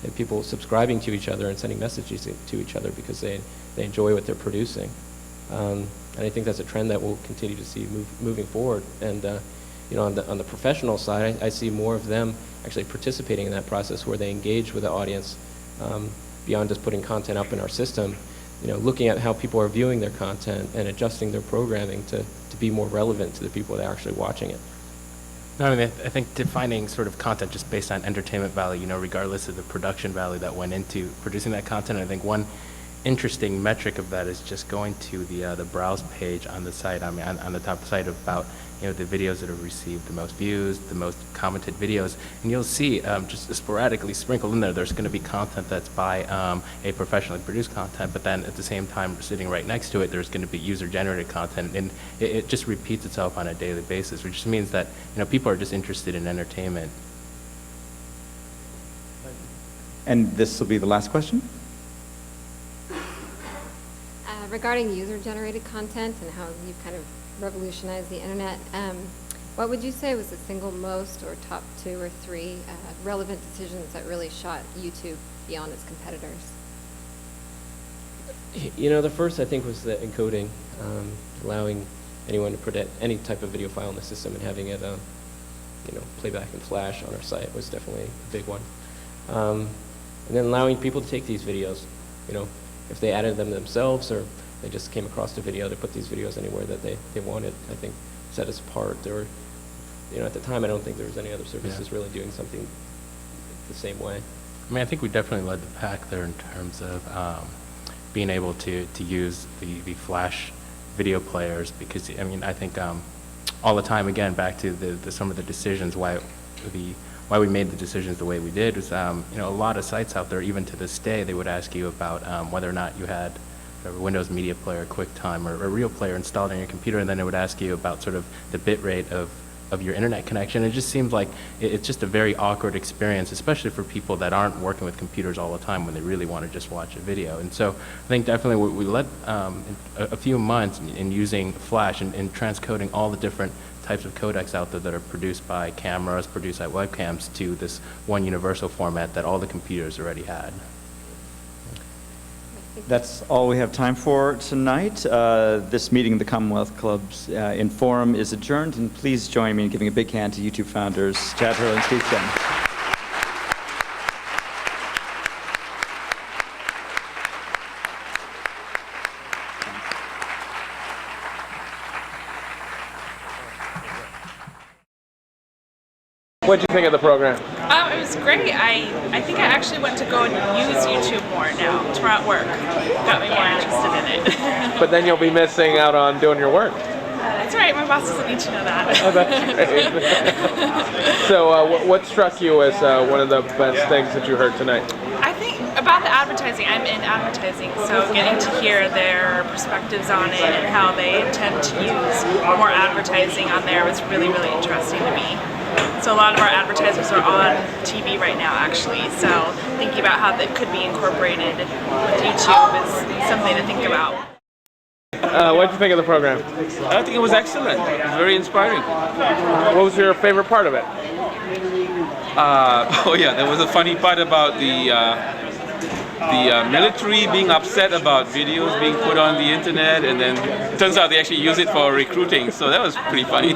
[SPEAKER 2] And people subscribing to each other and sending messages to each other because they enjoy what they're producing. And I think that's a trend that we'll continue to see moving forward. And on the professional side, I see more of them actually participating in that process where they engage with the audience beyond just putting content up in our system. Looking at how people are viewing their content and adjusting their programming to be more relevant to the people that are actually watching it.
[SPEAKER 3] No, I mean, I think defining sort of content just based on entertainment value, regardless of the production value that went into producing that content, I think one interesting metric of that is just going to the browse page on the site. I mean, on the top site about the videos that have received the most views, the most commented videos, and you'll see just sporadically sprinkled in there. There's going to be content that's by a professionally produced content, but then at the same time, sitting right next to it, there's going to be user-generated content, and it just repeats itself on a daily basis, which just means that people are just interested in entertainment.
[SPEAKER 1] And this will be the last question.
[SPEAKER 18] Regarding user-generated content and how you've kind of revolutionized the internet, what would you say was the single most or top 2 or 3 relevant decisions that really shot YouTube beyond its competitors?
[SPEAKER 2] The first, I think, was the encoding, allowing anyone to put any type of video file in the system and having it play back in Flash on our site was definitely a big one. And then allowing people to take these videos, if they added them themselves or they just came across the video to put these videos anywhere that they wanted, I think set us apart. Or, at the time, I don't think there was any other services really doing something the same way.
[SPEAKER 3] I mean, I think we definitely led the pack there in terms of being able to use the Flash video players, because, I mean, I think all the time, again, back to some of the decisions, why we made the decisions the way we did was, a lot of sites out there, even to this day, they would ask you about whether or not you had a Windows Media Player, QuickTime, or a Real Player installed on your computer, and then it would ask you about sort of the bit rate of your internet connection. It just seems like it's just a very awkward experience, especially for people that aren't working with computers all the time when they really want to just watch a video. And so I think definitely we led a few months in using Flash and transcoding all the different types of codecs out there that are produced by cameras, produced by webcams, to this one universal format that all the computers already had.
[SPEAKER 1] That's all we have time for tonight. This meeting of the Commonwealth Club's in Forum is adjourned, and please join me in giving a big hand to YouTube founders Chad Hurley and Steve Chen.
[SPEAKER 19] What did you think of the program?
[SPEAKER 20] It was great. I think I actually want to go and use YouTube more now. Tomorrow at work got me more interested in it.
[SPEAKER 19] But then you'll be missing out on doing your work.
[SPEAKER 20] That's right. My boss doesn't need to know that.
[SPEAKER 19] Oh, that's great. So what struck you as one of the best things that you heard tonight?
[SPEAKER 20] I think about the advertising. I'm in advertising, so getting to hear their perspectives on it and how they intend to use more advertising on there was really, really interesting to me. So a lot of our advertisers are on TV right now, actually, so thinking about how that could be incorporated with YouTube is something to think about.
[SPEAKER 19] What did you think of the program?
[SPEAKER 21] I think it was excellent. It was very inspiring.
[SPEAKER 19] What was your favorite part of it?
[SPEAKER 21] Oh yeah, there was a funny part about the military being upset about videos being put on the internet, and then it turns out they actually use it for recruiting, so that was pretty funny.